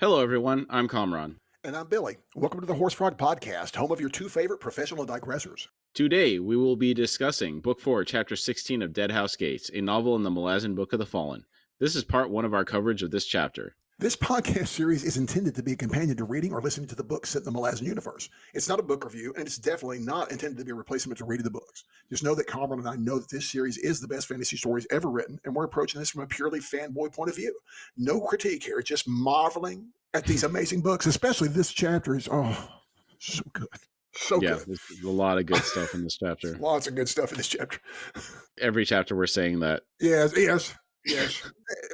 Hello, everyone. I'm Kamraun. And I'm Billy. Welcome to the Horse Frog Podcast, home of your two favorite professional digressors. Today, we will be discussing Book 4, Chapter 16 of Deadhouse Gates, a novel in the Malazan Book of the Fallen. This is part 1 of our coverage of this chapter. This podcast series is intended to be a companion to reading or listening to the books set in the Malazan universe. It's not a book review, and it's definitely not intended to be a replacement to reading the books. Just know that Kamraun and I know that this series is the best fantasy stories ever written, and we're approaching this from a purely fanboy point of view. No critique here, just marveling at these amazing books, especially this chapter is, so good. So good. There's a lot of good stuff in this chapter. Lots of good stuff in this chapter. Every chapter we're saying that. Yes.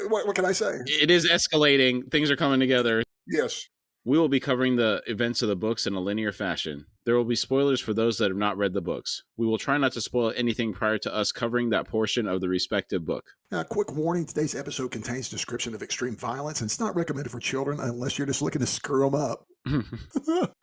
What can I say? It is escalating. Things are coming together. Yes. We will be covering the events of the books in a linear fashion. There will be spoilers for those that have not read the books. We will try not to spoil anything prior to us covering that portion of the respective book. Now, quick warning, today's episode contains description of extreme violence, and it's not recommended for children unless you're just looking to screw them up.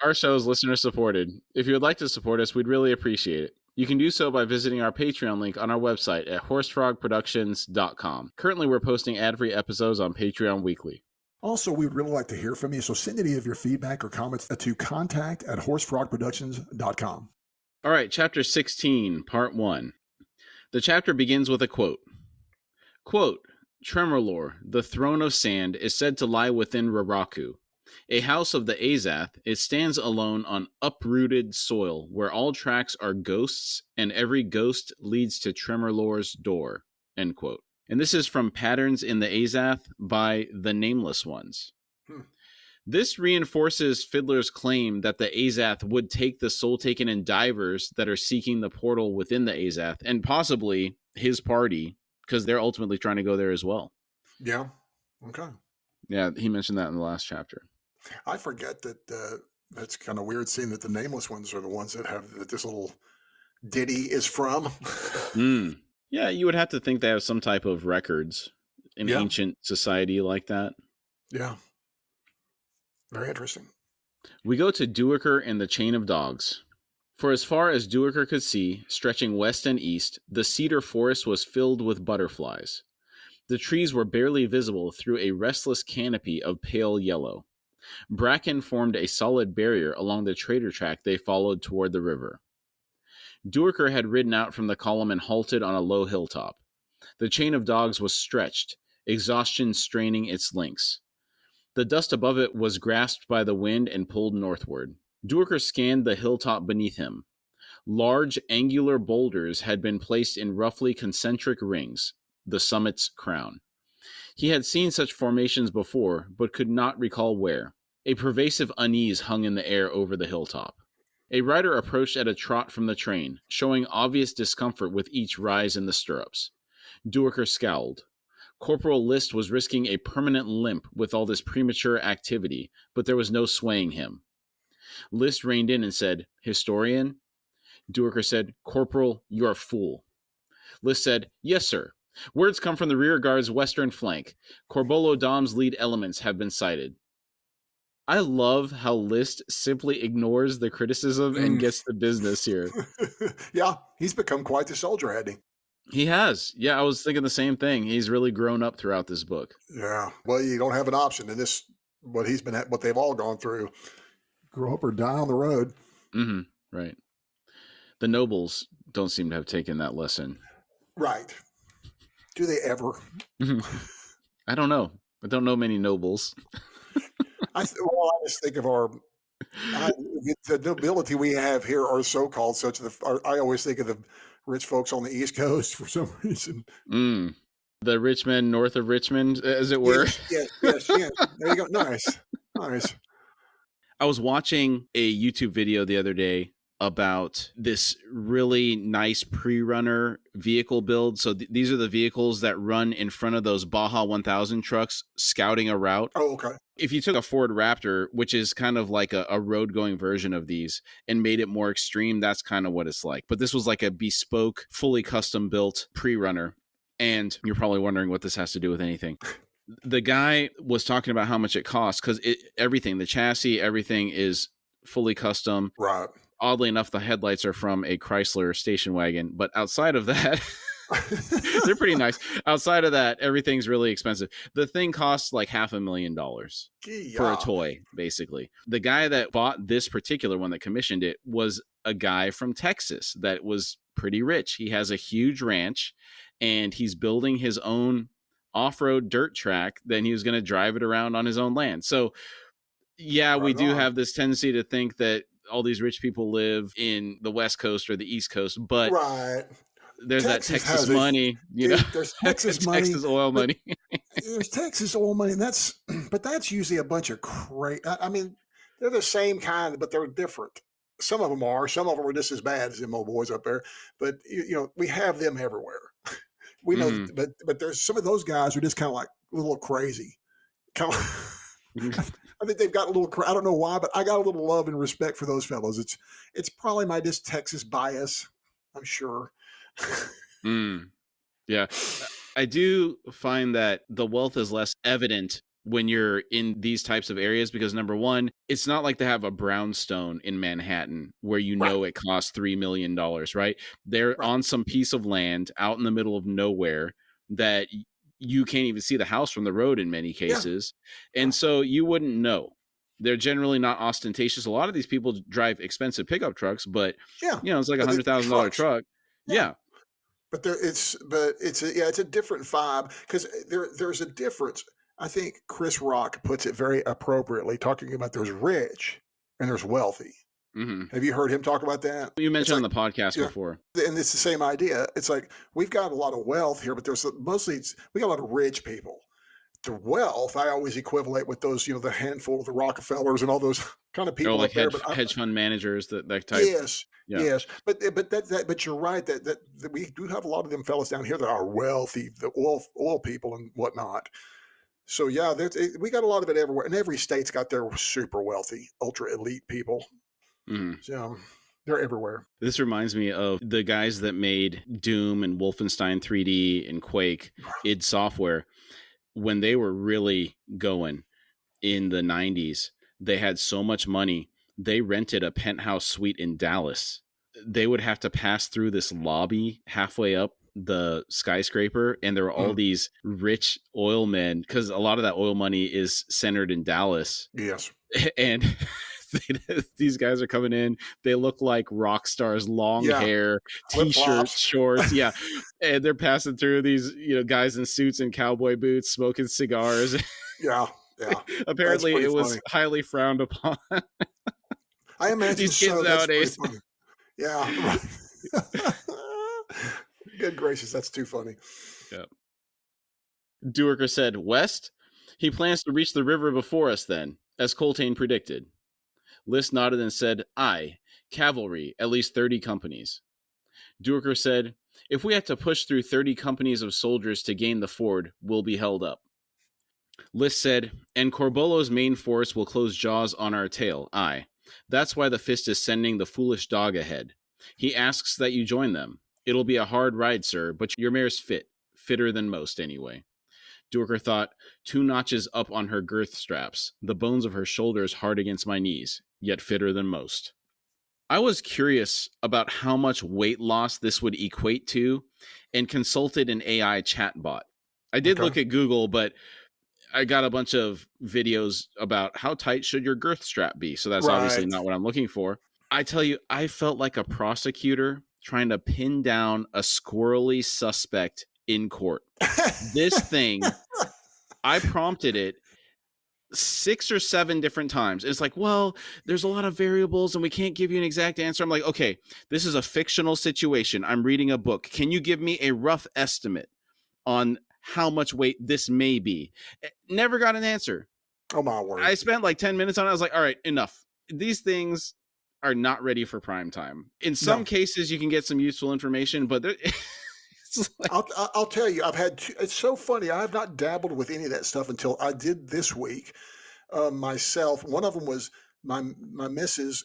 Our show is listener supported. If you would like to support us, we'd really appreciate it. You can do so by visiting our Patreon link on our website at horsefrogproductions.com. Currently, we're posting ad-free episodes on Patreon weekly. Also, we would really like to hear from you, so send any of your feedback or comments to contact@horsefrogproductions.com. All right, Chapter 16, Part 1. The chapter begins with a quote. Quote, Tremorlore, the throne of sand, is said to lie within Raraku, a house of the Azath. It stands alone on uprooted soil where all tracks are ghosts and every ghost leads to Tremorlore's door. End quote. And this is from Patterns in the Azath by the Nameless Ones. This reinforces Fiddler's claim that the Azath would take the soul-taken and divers that are seeking the portal within the Azath, and possibly his party, because they're ultimately trying to go there as well. Yeah. Okay. Yeah, he mentioned that in the last chapter. I forget that that's kind of weird seeing that the Nameless Ones are the ones that this little ditty is from. Yeah, you would have to think they have some type of records in ancient society like that. Yeah. Very interesting. We go to Duiker and the Chain of Dogs. For as far as Duiker could see, stretching west and east, the cedar forest was filled with butterflies. The trees were barely visible through a restless canopy of pale yellow. Bracken formed a solid barrier along the trader track they followed toward the river. Duiker had ridden out from the column and halted on a low hilltop. The chain of dogs was stretched, exhaustion straining its links. The dust above it was grasped by the wind and pulled northward. Duiker scanned the hilltop beneath him. Large, angular boulders had been placed in roughly concentric rings, the summit's crown. He had seen such formations before, but could not recall where. A pervasive unease hung in the air over the hilltop. A rider approached at a trot from the train, showing obvious discomfort with each rise in the stirrups. Duiker scowled. Corporal List was risking a permanent limp with all this premature activity, but there was no swaying him. List reined in and said, Historian? Duiker said, Corporal, you're a fool. List said, Yes, sir. Words come from the rear guard's western flank. Corbolo Dom's lead elements have been sighted. I love how List simply ignores the criticism and gets the business here. Yeah, he's become quite the soldier, hasn't he? He has. Yeah, I was thinking the same thing. He's really grown up throughout this book. Yeah. Well, you don't have an option in this, what they've all gone through. Grow up or die on the road. Mm-hmm. Right. The nobles don't seem to have taken that lesson. Right. Do they ever? I don't know. I don't know many nobles. I just think of the nobility we have here are so-called such that I always think of the rich folks on the East Coast for some reason. The rich men north of Richmond, as it were. Yes. There you go. Nice. I was watching a YouTube video the other day about this really nice pre-runner vehicle build. So these are the vehicles that run in front of those Baja 1000 trucks scouting a route. Oh, okay. If you took a Ford Raptor, which is kind of like a road-going version of these, and made it more extreme, that's kind of what it's like. But this was like a bespoke, fully custom-built pre-runner. And you're probably wondering what this has to do with anything. The guy was talking about how much it costs because everything, the chassis, everything is fully custom. Right. Oddly enough, the headlights are from a Chrysler station wagon. But outside of that, They're pretty nice. Outside of that, everything's really expensive. The thing costs like $500,000 for a Yeah. toy, basically. The guy that bought this particular one that commissioned it was a guy from Texas that was pretty rich. He has a huge ranch and he's building his own off-road dirt track. Then he was going to drive it around on his own land. So, yeah, we Right do on. have this tendency to think that all these rich people live in the West Coast or the East Coast, but Right. there's that Texas Texas has a money, dude, there's Texas money, Texas oil but money. there's Texas oil money, and that's but that's usually a bunch of I mean, they're the same kind, but they're different. Some of them are. Some of them are just as bad as them old boys up there. But we have them everywhere. We know, Mhm. but there's some of those guys are just kind of like a little crazy. Kind of, I think they've got a little. I don't know why, but I got a little love and respect for those fellows. It's probably my just Texas bias. I'm sure. Mm. Yeah. I do find that the wealth is less evident when you're in these types of areas because number one, it's not like they have a brownstone in Manhattan where Right. it costs $3 million, right? They're Right. on some piece of land out in the middle of nowhere that you can't even see the house from the road in many Yeah. cases. Yeah. And so you wouldn't know. They're generally not ostentatious. A lot of these people drive expensive pickup trucks, but Yeah. it's like a But they're $100,000 trucks. truck. Yeah. Yeah. It's a different vibe because there's a difference. I think Chris Rock puts it very appropriately, talking about there's rich and there's wealthy. Hmm. Have you heard him talk about that? You It's mentioned on like, the podcast yeah, before. and it's the same idea. It's like we've got a lot of wealth here, but we got a lot of rich people. The wealth I always equivalent with those, the handful of the Rockefellers and all those kind of Oh, people like up there. But hedge fund managers, that type. yes, Yeah. yes, but you're right that we do have a lot of them fellas down here that are wealthy, the oil people and whatnot. So yeah, we got a lot of it everywhere, and every state's got their super wealthy, ultra elite people. Mhm. So they're everywhere. This reminds me of the guys that made Doom and Wolfenstein 3D and Quake, id Software. When they were really going in the 90s, they had so much money. They rented a penthouse suite in Dallas. They would have to pass through this lobby halfway up the skyscraper, and there were all Mm, these rich oil men because a lot of that oil money is centered in Dallas. yes, And these guys are coming in. They look like rock stars, long yeah, hair, flip t-shirts, flops. shorts. Yeah. And they're passing through these, guys in suits and cowboy boots, smoking cigars. Yeah, yeah, that's Apparently pretty it was funny. highly frowned upon. I imagine These kids so. That's pretty nowadays. funny. Yeah, right. Good gracious, that's too funny. Yeah. Duerker said, West? He plans to reach the river before us then, as Coltane predicted. List nodded and said, Aye, cavalry, at least 30 companies. Duerker said, If we have to push through 30 companies of soldiers to gain the ford, we'll be held up. List said, And Corbolo's main force will close jaws on our tail. Aye. That's why the Fist is sending the foolish dog ahead. He asks that you join them. It'll be a hard ride, sir, but your mare's fit. Fitter than most, anyway. Duerker thought, 2 notches up on her girth straps, the bones of her shoulders hard against my knees, yet fitter than most. I was curious about how much weight loss this would equate to and consulted an AI chatbot. I did Okay. look at Google, but I got a bunch of videos about how tight should your girth strap be. So that's obviously Right. not what I'm looking for. I tell you, I felt like a prosecutor trying to pin down a squirrely suspect in court. This thing, I prompted it 6 or 7 different times. It's like, well, there's a lot of variables and we can't give you an exact answer. I'm like, okay, this is a fictional situation. I'm reading a book. Can you give me a rough estimate on how much weight this may be? Never got an answer. Oh my word. I spent like 10 minutes on it. I was like, all right, enough. These things are not ready for prime time. In some No. cases, you can get some useful information, but it's like, I'll tell you, it's so funny. I have not dabbled with any of that stuff until I did this week myself. One of them was my missus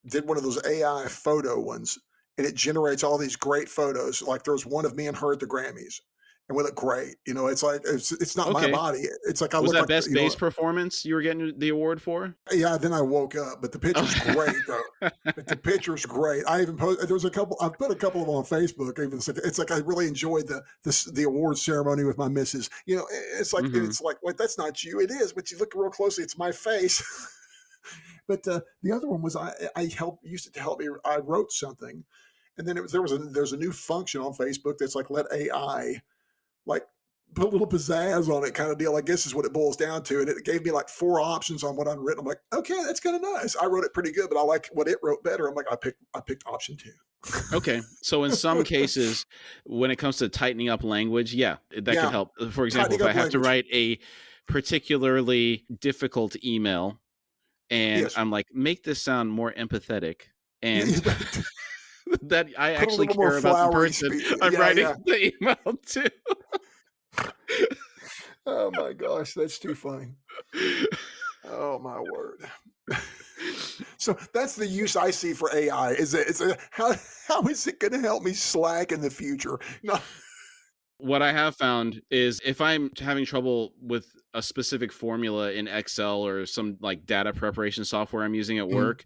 did one of those AI photo ones, and it generates all these great photos. Like there was one of me and her at the Grammys, and we look great. You know, it's like it's not my Okay. body. It's like I Was look that like best bass performance you were getting the award for? yeah. Then I woke up, but the picture's great though. Oh. But the picture's great. I even there was a couple. I've put a couple of them on Facebook. Even it's like I really enjoyed the award ceremony with my missus. You know, Mhm. it's like wait, that's not you. It is, but you look real closely. It's my face. But the other one was I used it to help me. I wrote something, and then there's a new function on Facebook that's like let AI like put a little pizzazz on it kind of deal. I guess is what it boils down to. And it gave me like 4 options on what I'd written. I'm like, okay, that's kind of nice. I wrote it pretty good, but I like what it wrote better. I'm like, I picked option 2. Okay. So in some cases, when it comes to tightening up language, yeah, that could Yeah, help. For example, tightening if I up have to language. write a particularly difficult email and Yes. I'm like, make this sound more empathetic and Yeah, that I put a actually little more care about the flowery person speed. I'm Yeah, writing yeah. the email to. Oh my gosh, that's too funny. Oh my word. So that's the use I see for AI. How is it going to help me slack in the future? No. What I have found is if I'm having trouble with a specific formula in Excel or some like data preparation software I'm using at Mhm. work,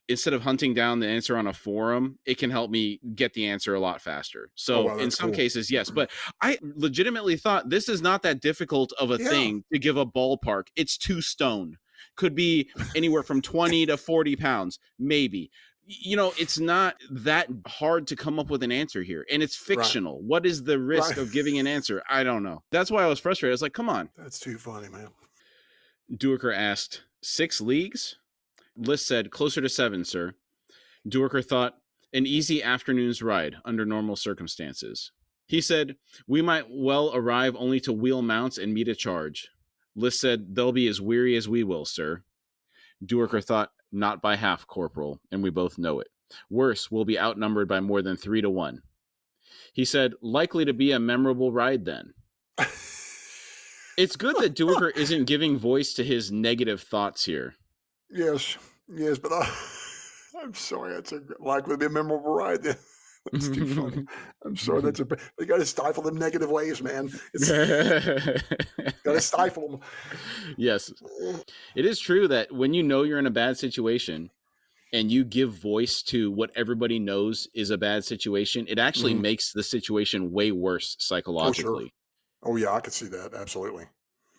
instead of hunting down the answer on a forum, it can help me get the answer a lot faster. Oh So wow, in that's some cool. cases, yes, but I legitimately thought this is not that difficult of a Yeah, thing to give a ballpark. It's 2 stone. Could be anywhere from 20 to 40 pounds, maybe. It's not that hard to come up with an answer here, and it's right, fictional. What is the right. risk of giving an answer? I don't know. That's why I was frustrated. I was like, come on. That's too funny, man. Duiker asked, 6 leagues? List said, closer to 7, sir. Duiker thought, an easy afternoon's ride under normal circumstances. He said, we might well arrive only to wheel mounts and meet a charge. List said, they'll be as weary as we will, sir. Duiker thought, not by half, Corporal, and we both know it. Worse, we'll be outnumbered by more than 3 to 1. He said, likely to be a memorable ride then. It's good that Duiker isn't giving voice to his negative thoughts here. Yes, yes, but I'm sorry. That's likely to be a memorable ride. Then. That's too funny. I'm sorry. They got to stifle them negative waves, man. It's got to stifle Yes. them. It is true that when you know you're in a bad situation and you give voice to what everybody knows is a bad situation, it actually Mhm. makes the situation way worse Oh sure. psychologically. Oh yeah, I could see that absolutely.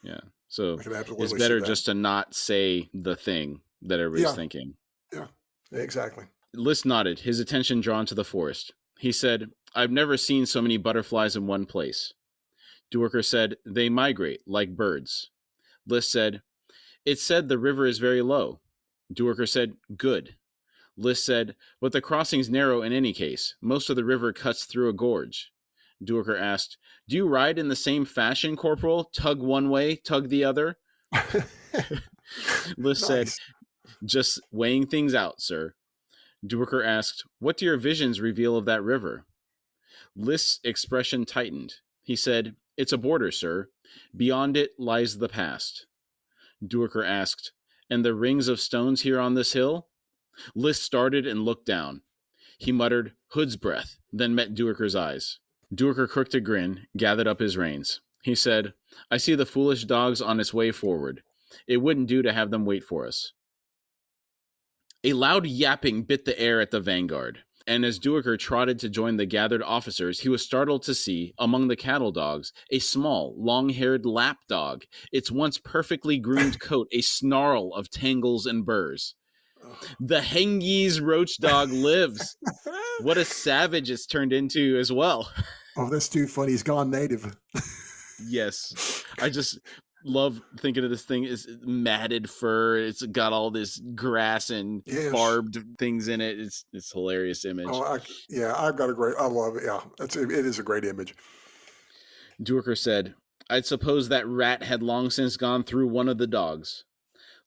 Yeah. I So could it's absolutely see better that. just to not say the thing that everybody's Yeah, thinking. yeah, exactly. List nodded, his attention drawn to the forest. He said, I've never seen so many butterflies in one place. Duiker said, they migrate like birds. List said, it's said the river is very low. Duiker said, good. List said, but the crossing's narrow in any case. Most of the river cuts through a gorge. Duiker asked, do you ride in the same fashion, Corporal? Tug one way, tug the other? List said, Nice. just weighing things out, sir. Duiker asked, what do your visions reveal of that river? List's expression tightened. He said, it's a border, sir. Beyond it lies the past. Duiker asked, and the rings of stones here on this hill? List started and looked down. He muttered, Hood's breath, then met Duiker's eyes. Duiker crooked a grin, gathered up his reins. He said, I see the foolish dogs on its way forward. It wouldn't do to have them wait for us. A loud yapping bit the air at the vanguard, and as Duiker trotted to join the gathered officers, he was startled to see, among the cattle dogs, a small, long-haired lap dog, its once perfectly groomed coat a snarl of tangles and burrs. The Hengese roach dog lives. What a savage it's turned into as well. Oh, that's too funny. He's gone native. Yes. I just love thinking of this thing as matted fur. It's got all this grass and Yes. barbed things in it. It's a hilarious image. Yeah, I've got a great. I love it. Yeah, it is a great image. Duiker said, I'd suppose that rat had long since gone through one of the dogs.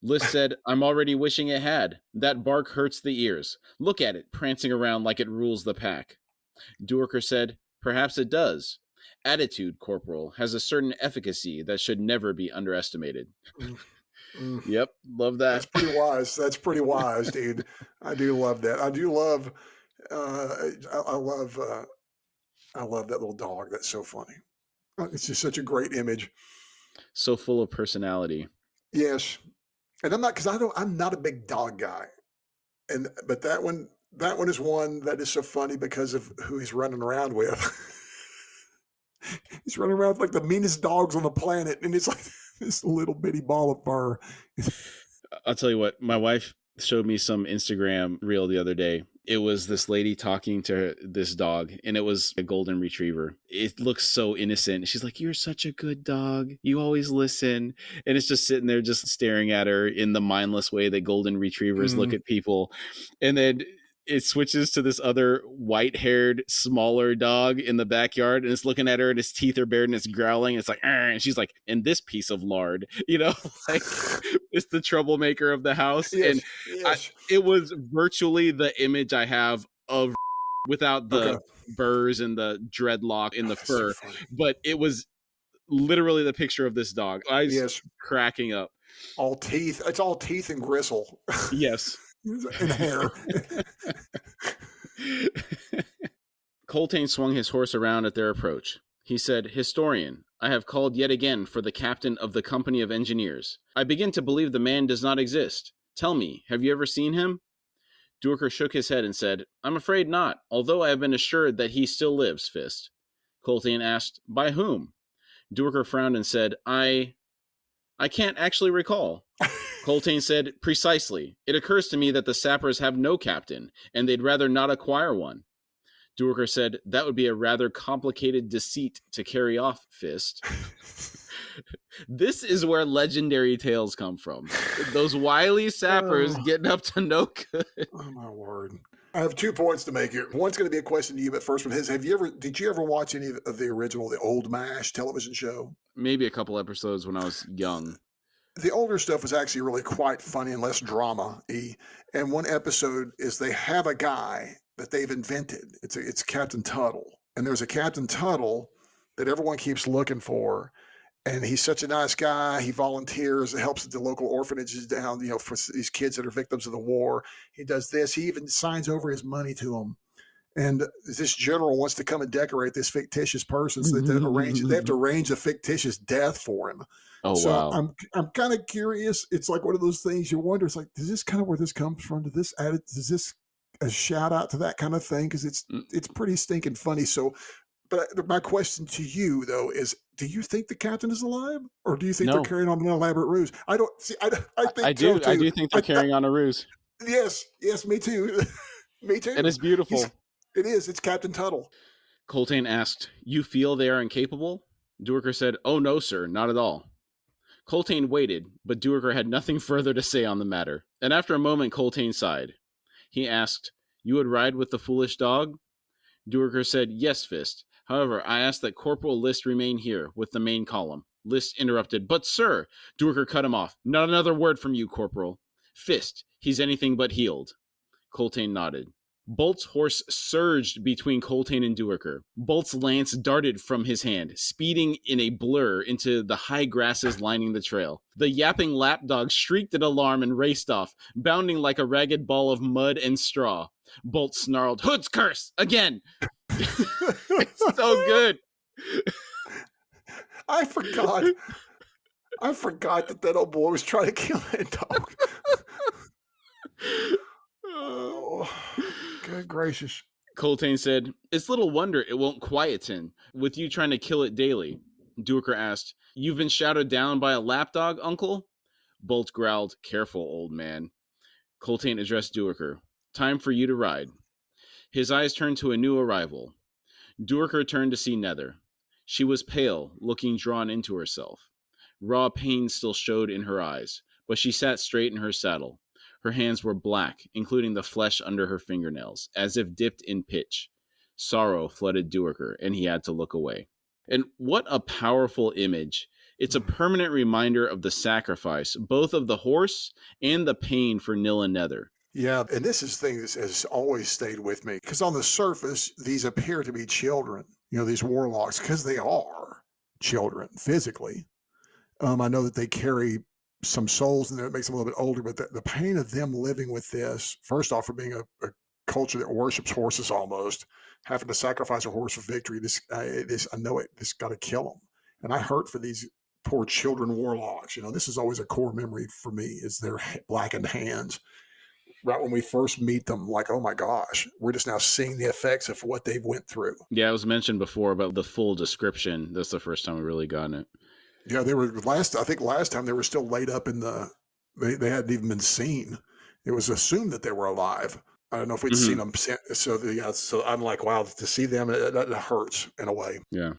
List said, I'm already wishing it had. That bark hurts the ears. Look at it, prancing around like it rules the pack. Duiker said, perhaps it does. Attitude, Corporal, has a certain efficacy that should never be underestimated. Mm, mm. Yep, love that. That's pretty wise. That's pretty wise, dude. I do love that. I do love. I love. I love that little dog. That's so funny. It's just such a great image. So full of personality. Yes. And I'm not a big dog guy. But that one is one that is so funny because of who he's running around with. He's running around with like the meanest dogs on the planet, and it's like this little bitty ball of fur. I'll tell you what, my wife showed me some Instagram reel the other day. It was this lady talking to this dog, and it was a golden retriever. It looks so innocent. She's like, "You're such a good dog. You always listen." And it's just sitting there, just staring at her in the mindless way that golden retrievers look at people. And then it switches to this other white-haired, smaller dog in the backyard, and it's looking at her, and its teeth are bared, and it's growling. It's like, "Arr," and she's like, "And this piece of lard," like it's the troublemaker of the house. Yes, And yes. it was virtually the image I have of without the burrs and the dreadlock in the fur, so but it was literally the picture of this dog. I was cracking up. All teeth. It's all teeth and gristle. Yes. And hair. Coltane swung his horse around at their approach. He said, "Historian, I have called yet again for the captain of the company of engineers. I begin to believe the man does not exist. Tell me, have you ever seen him?" Duiker shook his head and said, "I'm afraid not, although I have been assured that he still lives, Fist." Coltane asked, "By whom?" Duiker frowned and said, I can't actually recall." Coltane said, "Precisely. It occurs to me that the sappers have no captain, and they'd rather not acquire one." Duiker said, "That would be a rather complicated deceit to carry off, Fist." This is where legendary tales come from. Those wily sappers getting up to no good. Oh, my word. I have 2 points to make here. One's going to be a question to you, but first one is, did you ever watch any of the original, the old MASH television show? Maybe a couple episodes when I was young. The older stuff was actually really quite funny and less drama-y. And one episode is they have a guy that they've invented. It's Captain Tuttle. And there's a Captain Tuttle that everyone keeps looking for. And he's such a nice guy. He volunteers, helps at the local orphanages down, for these kids that are victims of the war. He does this. He even signs over his money to them. And this general wants to come and decorate this fictitious person, so they have to arrange a fictitious death for him. Oh, so wow. I'm kind of curious. It's like one of those things you wonder. It's like, is this kind of where this comes from? Is this a shout out to that kind of thing? Because it's pretty stinking funny. So, but my question to you though is, do you think the captain is alive, or do you think they're carrying on an elaborate ruse? I don't see. I think I do. I do think they're carrying on a ruse. Yes, me too. Me too. And it's beautiful. It is. It's Captain Tuttle. Coltane asked, "You feel they are incapable?" Duiker said, "Oh no, sir, not at all." Coltane waited, but Duiker had nothing further to say on the matter, and after a moment Coltane sighed. He asked, "You would ride with the foolish dog?" Duiker said, "Yes, Fist. However, I ask that Corporal List remain here with the main column." List interrupted, "But sir," Duiker cut him off. "Not another word from you, Corporal. Fist, he's anything but healed." Coltane nodded. Bolt's horse surged between Coltane and Duiker. Bolt's lance darted from his hand, speeding in a blur into the high grasses lining the trail. The yapping lapdog shrieked in alarm and raced off, bounding like a ragged ball of mud and straw. Bolt snarled, "Hood's curse! Again!" It's so good. I forgot that old boy was trying to kill that dog. Oh, good gracious. Coltane said, "It's little wonder it won't quieten, with you trying to kill it daily." Duiker asked, "You've been shouted down by a lapdog, uncle?" Bolt growled, "Careful, old man." Coltane addressed Duiker, "Time for you to ride." His eyes turned to a new arrival. Duiker turned to see Nether. She was pale, looking drawn into herself. Raw pain still showed in her eyes, but she sat straight in her saddle. Her hands were black, including the flesh under her fingernails, as if dipped in pitch. Sorrow flooded Duiker, and he had to look away. And what a powerful image. It's a permanent reminder of the sacrifice, both of the horse and the pain for Nil and Nether. Yeah, and this is thing that has always stayed with me, because on the surface, these appear to be children, these warlocks, because they are children physically. I know that they carry some souls in there that makes them a little bit older, but the pain of them living with this, first off, for being a culture that worships horses almost, having to sacrifice a horse for victory. I know it. This got to kill them, and I hurt for these poor children warlocks. This is always a core memory for me, is their blackened hands. Right when we first meet them, like, oh my gosh, we're just now seeing the effects of what they've went through. Yeah, it was mentioned before about the full description. That's the first time we really gotten it. Yeah, they were last time they were still laid up in they hadn't even been seen. It was assumed that they were alive. I don't know if we'd seen them. So I'm like, wow, to see them, that hurts in a way. Yeah.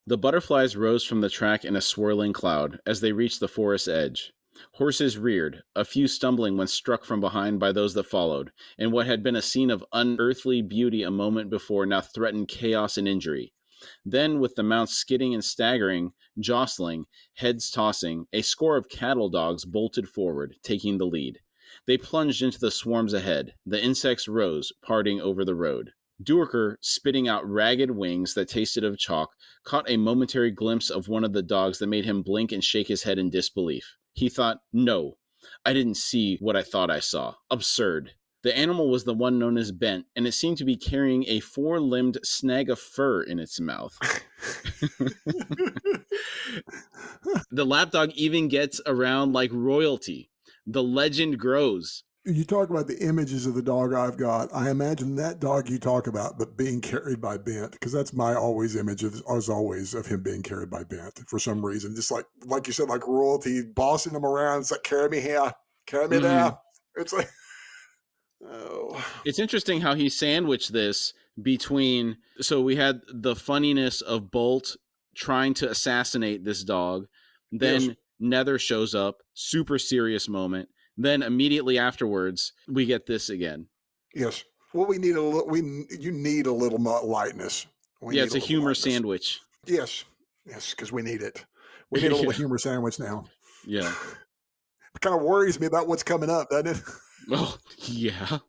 The butterflies rose from the track in a swirling cloud as they reached the forest's edge. Horses reared, a few stumbling when struck from behind by those that followed, and what had been a scene of unearthly beauty a moment before now threatened chaos and injury. Then, with the mounts skidding and staggering, jostling, heads tossing, a score of cattle dogs bolted forward, taking the lead. They plunged into the swarms ahead. The insects rose, parting over the road. Duiker, spitting out ragged wings that tasted of chalk, caught a momentary glimpse of one of the dogs that made him blink and shake his head in disbelief. He thought, no, I didn't see what I thought I saw. Absurd. The animal was the one known as Bent, and it seemed to be carrying a four-limbed snag of fur in its mouth. The lapdog even gets around like royalty. The legend grows. You talk about the images of the dog I've got. I imagine that dog you talk about, but being carried by Bent, because that's my image of him being carried by Bent for some reason. Just like you said, like royalty, bossing him around. It's like, carry me here, carry me there. It's like, oh. It's interesting how he sandwiched this between, so we had the funniness of Bolt trying to assassinate this dog. Then Nether shows up, super serious moment. Then immediately afterwards, we get this again. Yes. Well, we need a little. You need a little lightness. It's a humor sandwich. Yes, because we need it. We need a little humor sandwich now. Yeah. It kind of worries me about what's coming up, doesn't it? Oh, yeah.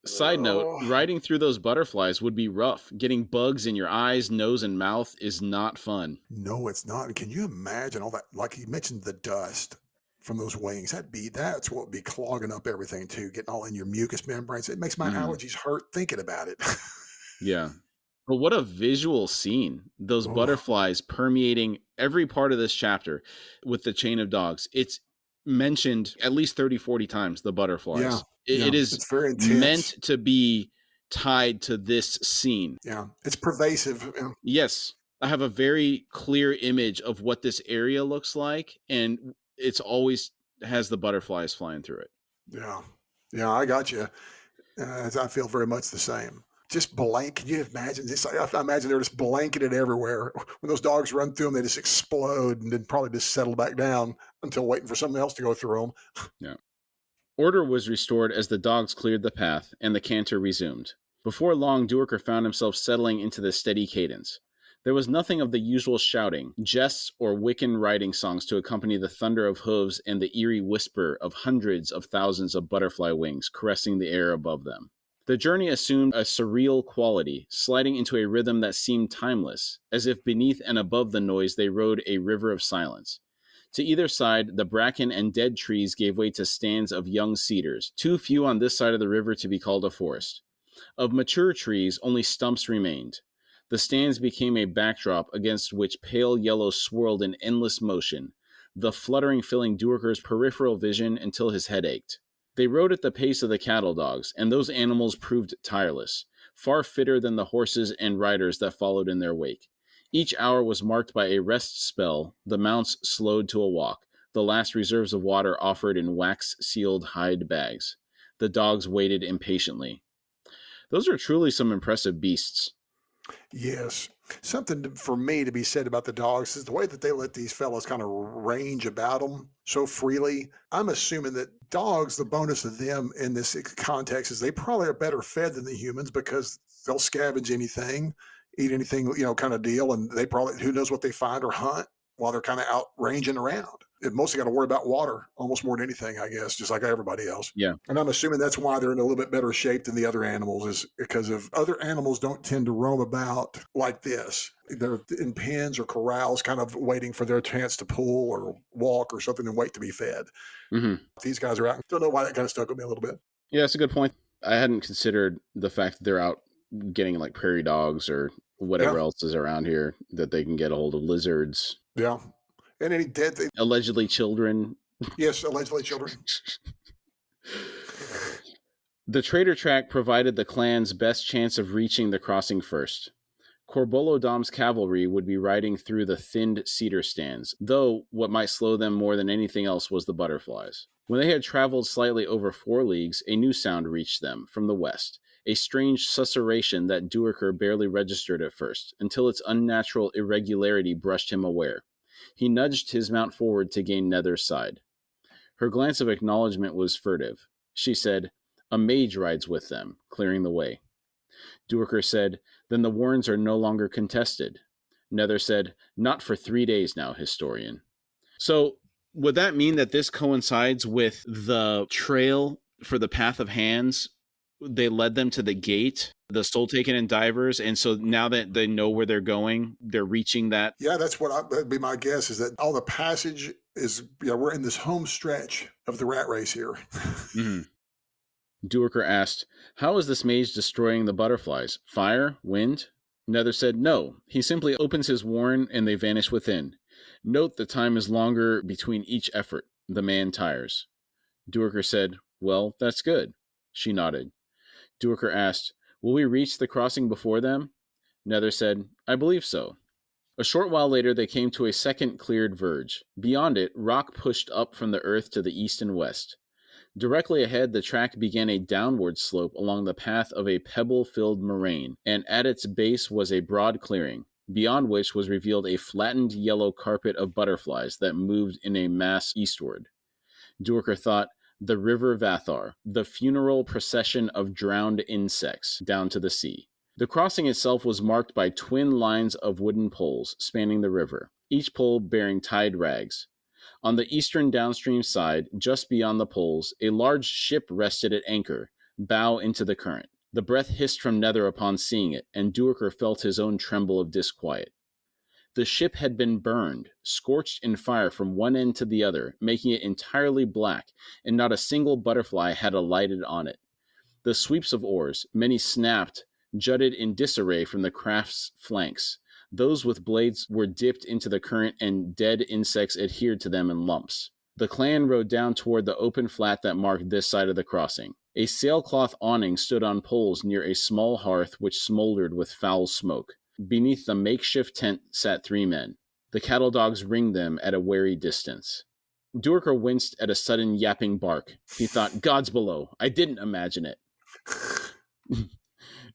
Side note, riding through those butterflies would be rough. Getting bugs in your eyes, nose, and mouth is not fun. No, it's not. Can you imagine all that? Like you mentioned, the dust from those wings. That's what would be clogging up everything too, getting all in your mucous membranes. It makes my allergies hurt thinking about it. Yeah. But what a visual scene. Those butterflies permeating every part of this chapter with the chain of dogs. It's mentioned at least 30, 40 times, the butterflies. Yeah. It is it's very intense. Meant to be tied to this scene. Yeah, it's pervasive. Yes, I have a very clear image of what this area looks like, and it's always has the butterflies flying through it. Yeah, I got you. I feel very much the same. Just blank. Can you imagine this? I imagine they're just blanketed everywhere. When those dogs run through them, they just explode and then probably just settle back down until waiting for something else to go through them. Yeah. Order was restored as the dogs cleared the path, and the canter resumed. Before long, Duiker found himself settling into the steady cadence. There was nothing of the usual shouting, jests, or Wiccan riding songs to accompany the thunder of hooves and the eerie whisper of hundreds of thousands of butterfly wings caressing the air above them. The journey assumed a surreal quality, sliding into a rhythm that seemed timeless, as if beneath and above the noise they rode a river of silence. To either side, the bracken and dead trees gave way to stands of young cedars, too few on this side of the river to be called a forest. Of mature trees, only stumps remained. The stands became a backdrop against which pale yellow swirled in endless motion, the fluttering filling Duiker's peripheral vision until his head ached. They rode at the pace of the cattle dogs, and those animals proved tireless, far fitter than the horses and riders that followed in their wake. Each hour was marked by a rest spell, the mounts slowed to a walk, the last reserves of water offered in wax-sealed hide bags. The dogs waited impatiently. Those are truly some impressive beasts. Yes. Something for me to be said about the dogs is the way that they let these fellows kind of range about them so freely. I'm assuming that dogs, the bonus of them in this context is they probably are better fed than the humans because they'll scavenge anything, eat anything, kind of deal. And they probably, who knows what they find or hunt while they're kind of out ranging around. It mostly got to worry about water almost more than anything, I guess, just like everybody else. Yeah. And I'm assuming that's why they're in a little bit better shape than the other animals, is because of other animals don't tend to roam about like this. They're in pens or corrals kind of waiting for their chance to pull or walk or something and wait to be fed. Mm-hmm. These guys are out. Don't know why that kind of stuck with me a little bit. Yeah, that's a good point. I hadn't considered the fact that they're out getting like prairie dogs or whatever Yeah. else is around here, that they can get a hold of lizards, Yeah. And any dead thing. allegedly children. Yes, allegedly children. The trader track provided the clan's best chance of reaching the crossing first. Corbolo Dom's cavalry would be riding through the thinned cedar stands, though what might slow them more than anything else was the butterflies. When they had traveled slightly over 4 leagues, a new sound reached them from the west, a strange susurration that Duiker barely registered at first, until its unnatural irregularity brushed him aware. He nudged his mount forward to gain Nether's side. Her glance of acknowledgement was furtive. She said, "A mage rides with them, clearing the way." Duiker said, "Then the warrens are no longer contested." Nether said, "Not for 3 days now, historian." So, would that mean that this coincides with the trail for the Path of Hands? They led them to the gate, the Soul Taken and Divers, and so now that they know where they're going, they're reaching that. Yeah, that'd be my guess, is that all the passage is, we're in this home stretch of the rat race here. Mm-hmm. Duiker asked, "How is this mage destroying the butterflies? Fire? Wind?" Nether said, "No. He simply opens his warren and they vanish within. Note the time is longer between each effort. The man tires." Duiker said, "Well, that's good." She nodded. Duiker asked, "Will we reach the crossing before them?" Nether said, "I believe so." A short while later they came to a second cleared verge. Beyond it, rock pushed up from the earth to the east and west. Directly ahead, the track began a downward slope along the path of a pebble-filled moraine, and at its base was a broad clearing, beyond which was revealed a flattened yellow carpet of butterflies that moved in a mass eastward. Duiker thought, the river Vathar, the funeral procession of drowned insects down to the sea. The crossing itself was marked by twin lines of wooden poles spanning the river, each pole bearing tied rags. On the eastern downstream side, just beyond the poles, a large ship rested at anchor, bow into the current. The breath hissed from Nether upon seeing it, and Duiker felt his own tremble of disquiet. The ship had been burned, scorched in fire from one end to the other, making it entirely black, and not a single butterfly had alighted on it. The sweeps of oars, many snapped, jutted in disarray from the craft's flanks. Those with blades were dipped into the current, and dead insects adhered to them in lumps. The clan rowed down toward the open flat that marked this side of the crossing. A sailcloth awning stood on poles near a small hearth which smoldered with foul smoke. Beneath the makeshift tent sat 3 men. The cattle dogs ringed them at a wary distance. Duiker winced at a sudden yapping bark. He thought, "Gods below, I didn't imagine it."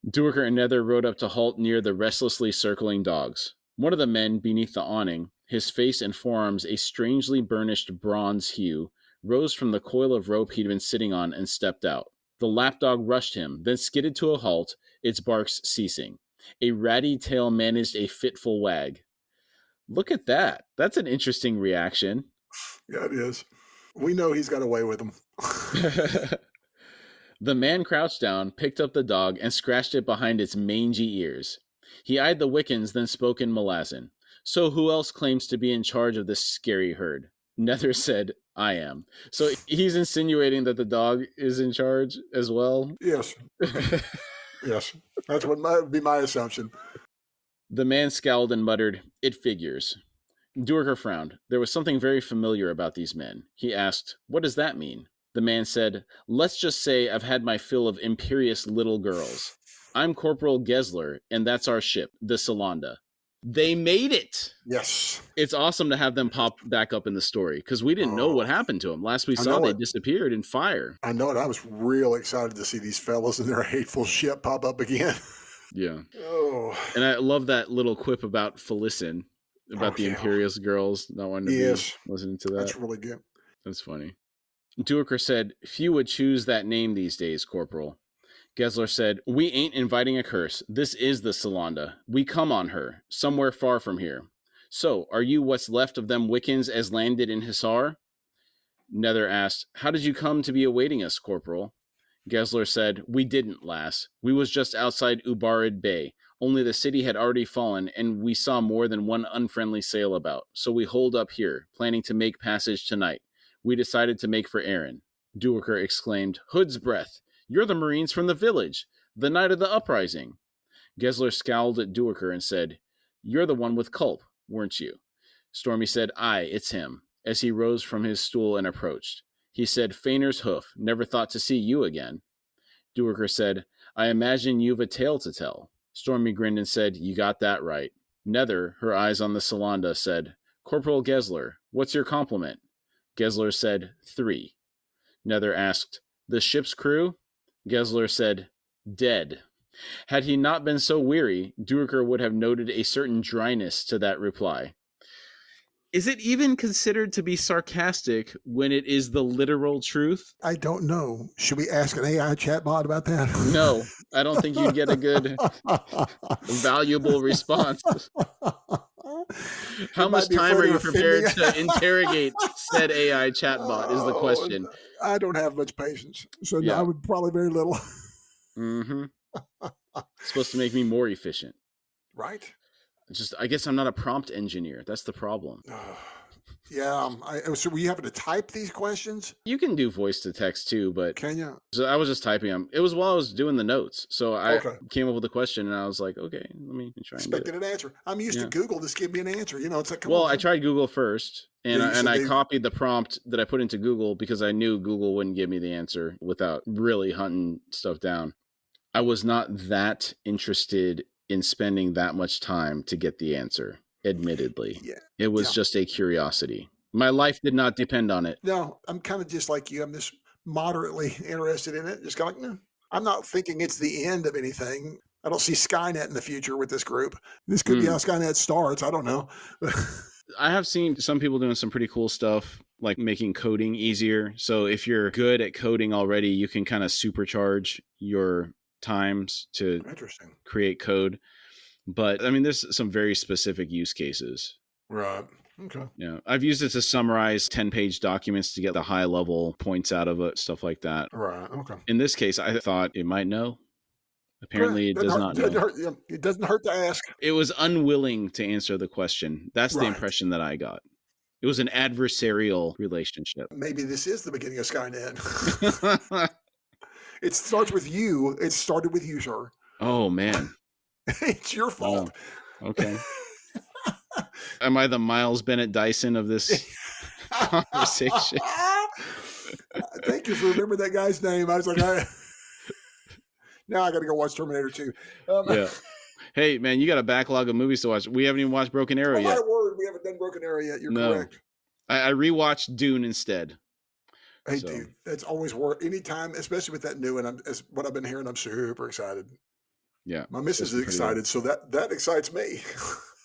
Duiker and Nether rode up to halt near the restlessly circling dogs. One of the men beneath the awning, his face and forearms a strangely burnished bronze hue, rose from the coil of rope he'd been sitting on and stepped out. The lapdog rushed him, then skidded to a halt, its barks ceasing. A ratty tail managed a fitful wag. "Look at that. That's an interesting reaction." Yeah, it is. We know he's got away with them. The man crouched down, picked up the dog, and scratched it behind its mangy ears. He eyed the Wiccans, then spoke in Malazan. "So who else claims to be in charge of this scary herd?" Nether said, "I am." So he's insinuating that the dog is in charge as well? Yes. Yes. That's what would be my assumption. The man scowled and muttered, "It figures." Duiker frowned. There was something very familiar about these men. He asked, "What does that mean?" The man said, "Let's just say I've had my fill of imperious little girls. I'm Corporal Gessler, and that's our ship, the Solanda." They made it! Yes. It's awesome to have them pop back up in the story, because we didn't know what happened to them. Last we saw, they disappeared in fire. I know it. I was real excited to see these fellas and their hateful ship pop up again. Yeah. Oh. And I love that little quip about Felicin, about the imperious girls not wanting to be listening to that. That's really good. That's funny. Duiker said, "Few would choose that name these days, Corporal." Gessler said, "We ain't inviting a curse. This is the Solanda. We come on her, somewhere far from here. So, are you what's left of them Wiccans as landed in Hisar?" Nether asked, "How did you come to be awaiting us, Corporal?" Gessler said, "We didn't, lass. We was just outside Ubarid Bay. Only the city had already fallen, and we saw more than one unfriendly sail about. So we holed up here, planning to make passage tonight. We decided to make for Erin." Duiker exclaimed, "Hood's breath! You're the Marines from the village, the night of the uprising. Gessler scowled at Duiker and said, You're the one with Culp, weren't you? Stormy said, Aye, it's him, as he rose from his stool and approached. He said, Feiner's hoof, never thought to see you again. Duiker said, I imagine you've a tale to tell. Stormy grinned and said, You got that right. Nether, her eyes on the Solanda, said, Corporal Gessler, what's your compliment? Gessler said, 3. Nether asked, The ship's crew? Gessler said, Dead. Had he not been so weary, Duiker would have noted a certain dryness to that reply. Is it even considered to be sarcastic when it is the literal truth? I don't know. Should we ask an AI chatbot about that? No, I don't think you'd get a good, valuable response. How much time are you prepared to interrogate said AI chatbot is the question. I don't have much patience, so Yeah. I would probably very little. Mm-hmm. It's supposed to make me more efficient. Right? I guess I'm not a prompt engineer. That's the problem. Yeah. So were you having to type these questions? You can do voice to text too, but Can you? so I was just typing them. It was while I was doing the notes. So I Okay. came up with a question and I was like, okay, let me try and do it. Expecting an answer. I'm used to Google. Just give me an answer. It's like, come Well, on. I tried Google first and Yeah, I copied the prompt that I put into Google because I knew Google wouldn't give me the answer without really hunting stuff down. I was not that interested in spending that much time to get the answer, admittedly. Yeah. It was just a curiosity. My life did not depend on it. No, I'm kind of just like you. I'm just moderately interested in it. Just kind of like, no. I'm not thinking it's the end of anything. I don't see Skynet in the future with this group. This could be how Skynet starts. I don't know. I have seen some people doing some pretty cool stuff, like making coding easier. So if you're good at coding already, you can kind of supercharge your times to create code. But I mean, there's some very specific use cases. Right. Okay. Yeah. I've used it to summarize 10-page documents to get the high level points out of it, stuff like that. Right. Okay. In this case, I thought it might know. Apparently, it does not know. It doesn't hurt to ask. It was unwilling to answer the question. That's the Right. impression that I got. It was an adversarial relationship. Maybe this is the beginning of Skynet. It starts with you. It started with you, sir. Oh, man. It's your fault. Oh, okay. Am I the Miles Bennett Dyson of this conversation? Thank you for remembering that guy's name. I was like, now I got to go watch Terminator 2. Yeah. Hey, man, you got a backlog of movies to watch. We haven't even watched Broken Arrow yet. My word, we haven't done Broken Arrow yet. You're correct. I rewatched Dune instead. Hey, dude, that's always worth anytime, especially with that new one. What I've been hearing, I'm super excited. Yeah. My missus is excited, so that excites me.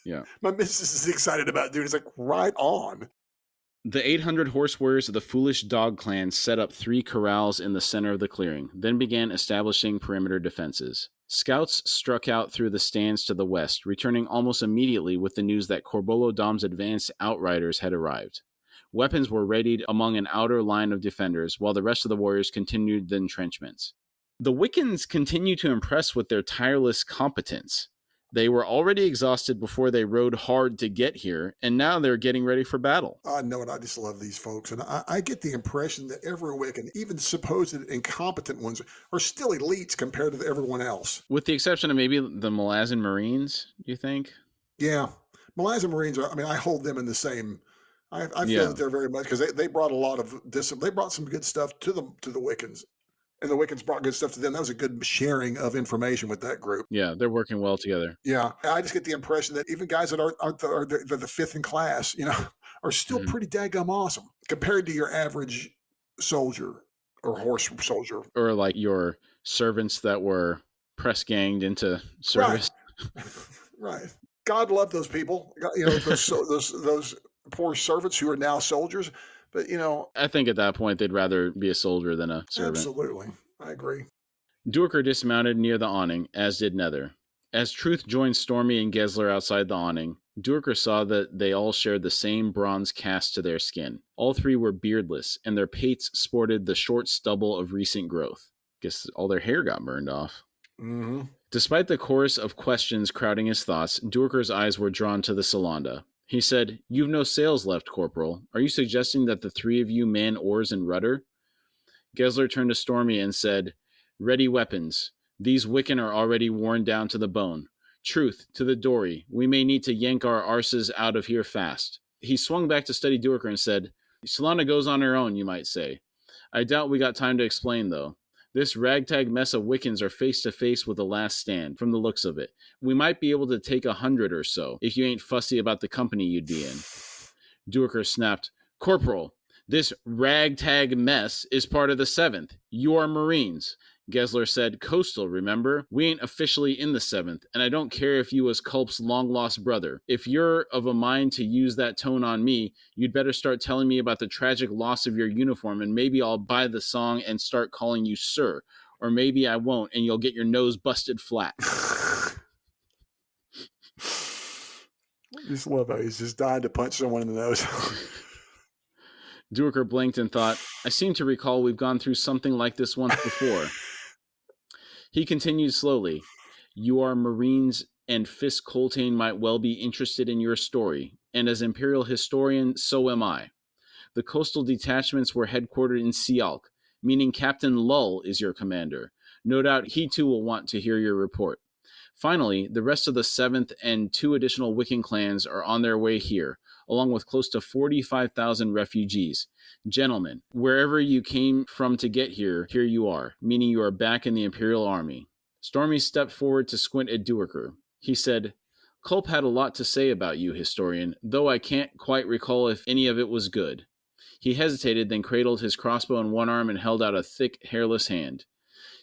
Yeah. My missus is excited about Dune. It's like, right on. The 800 horse warriors of the Foolish Dog Clan set up 3 corrals in the center of the clearing, then began establishing perimeter defenses. Scouts struck out through the stands to the west, returning almost immediately with the news that Corbolo Dom's advanced outriders had arrived. Weapons were readied among an outer line of defenders, while the rest of the warriors continued the entrenchments. The Wiccans continue to impress with their tireless competence. They were already exhausted before they rode hard to get here, and now they're getting ready for battle. I know it. I just love these folks. And I get the impression that every Wiccan, even supposed incompetent ones, are still elites compared to everyone else. With the exception of maybe the Malazan Marines, do you think? Yeah. Malazan Marines, I hold them in the same... I feel that they're very much... Because they brought a lot of... They brought some good stuff to the Wiccans. And the Wiccans brought good stuff to them. That was a good sharing of information with that group. Yeah, they're working well together. Yeah. I just get the impression that even guys that are the fifth in class, are still pretty daggum awesome compared to your average soldier or horse soldier. Or like your servants that were press ganged into service. Right. God love those people. Those poor servants who are now soldiers. But, I think at that point, they'd rather be a soldier than a servant. Absolutely. I agree. Duiker dismounted near the awning, as did Nether. As Truth joined Stormy and Gessler outside the awning, Duiker saw that they all shared the same bronze cast to their skin. All 3 were beardless, and their pates sported the short stubble of recent growth. Guess all their hair got burned off. Mm-hmm. Despite the chorus of questions crowding his thoughts, Duiker's eyes were drawn to the Solanda. He said, "You've no sails left, Corporal. Are you suggesting that the 3 of you man oars and rudder?" Gessler turned to Stormy and said, Ready weapons. These Wiccan are already worn down to the bone. Truth, to the dory. We may need to yank our arses out of here fast. He swung back to study Duiker and said, Shalana goes on her own, you might say. I doubt we got time to explain, though. This ragtag mess of Wiccans are face to face with the last stand, from the looks of it. We might be able to take 100 or so, if you ain't fussy about the company you'd be in. Duiker snapped, Corporal, this ragtag mess is part of the 7th. You are Marines. Gessler said, Coastal, remember? We ain't officially in the 7th, and I don't care if you was Culp's long-lost brother. If you're of a mind to use that tone on me, you'd better start telling me about the tragic loss of your uniform, and maybe I'll buy the song and start calling you Sir. Or maybe I won't, and you'll get your nose busted flat. I just love how he's just dying to punch someone in the nose. Duiker blinked and thought, I seem to recall we've gone through something like this once before. He continued slowly, You are Marines, and Fisk Coltane might well be interested in your story, and as Imperial historian, so am I. The coastal detachments were headquartered in Sialk, meaning Captain Lull is your commander. No doubt he too will want to hear your report. Finally, the rest of the 7th and 2 additional Wiccan clans are on their way here, along with close to 45,000 refugees. Gentlemen, wherever you came from to get here, here you are, meaning you are back in the Imperial Army. Stormy stepped forward to squint at Duiker. He said, Culp had a lot to say about you, historian, though I can't quite recall if any of it was good. He hesitated, then cradled his crossbow in one arm and held out a thick, hairless hand.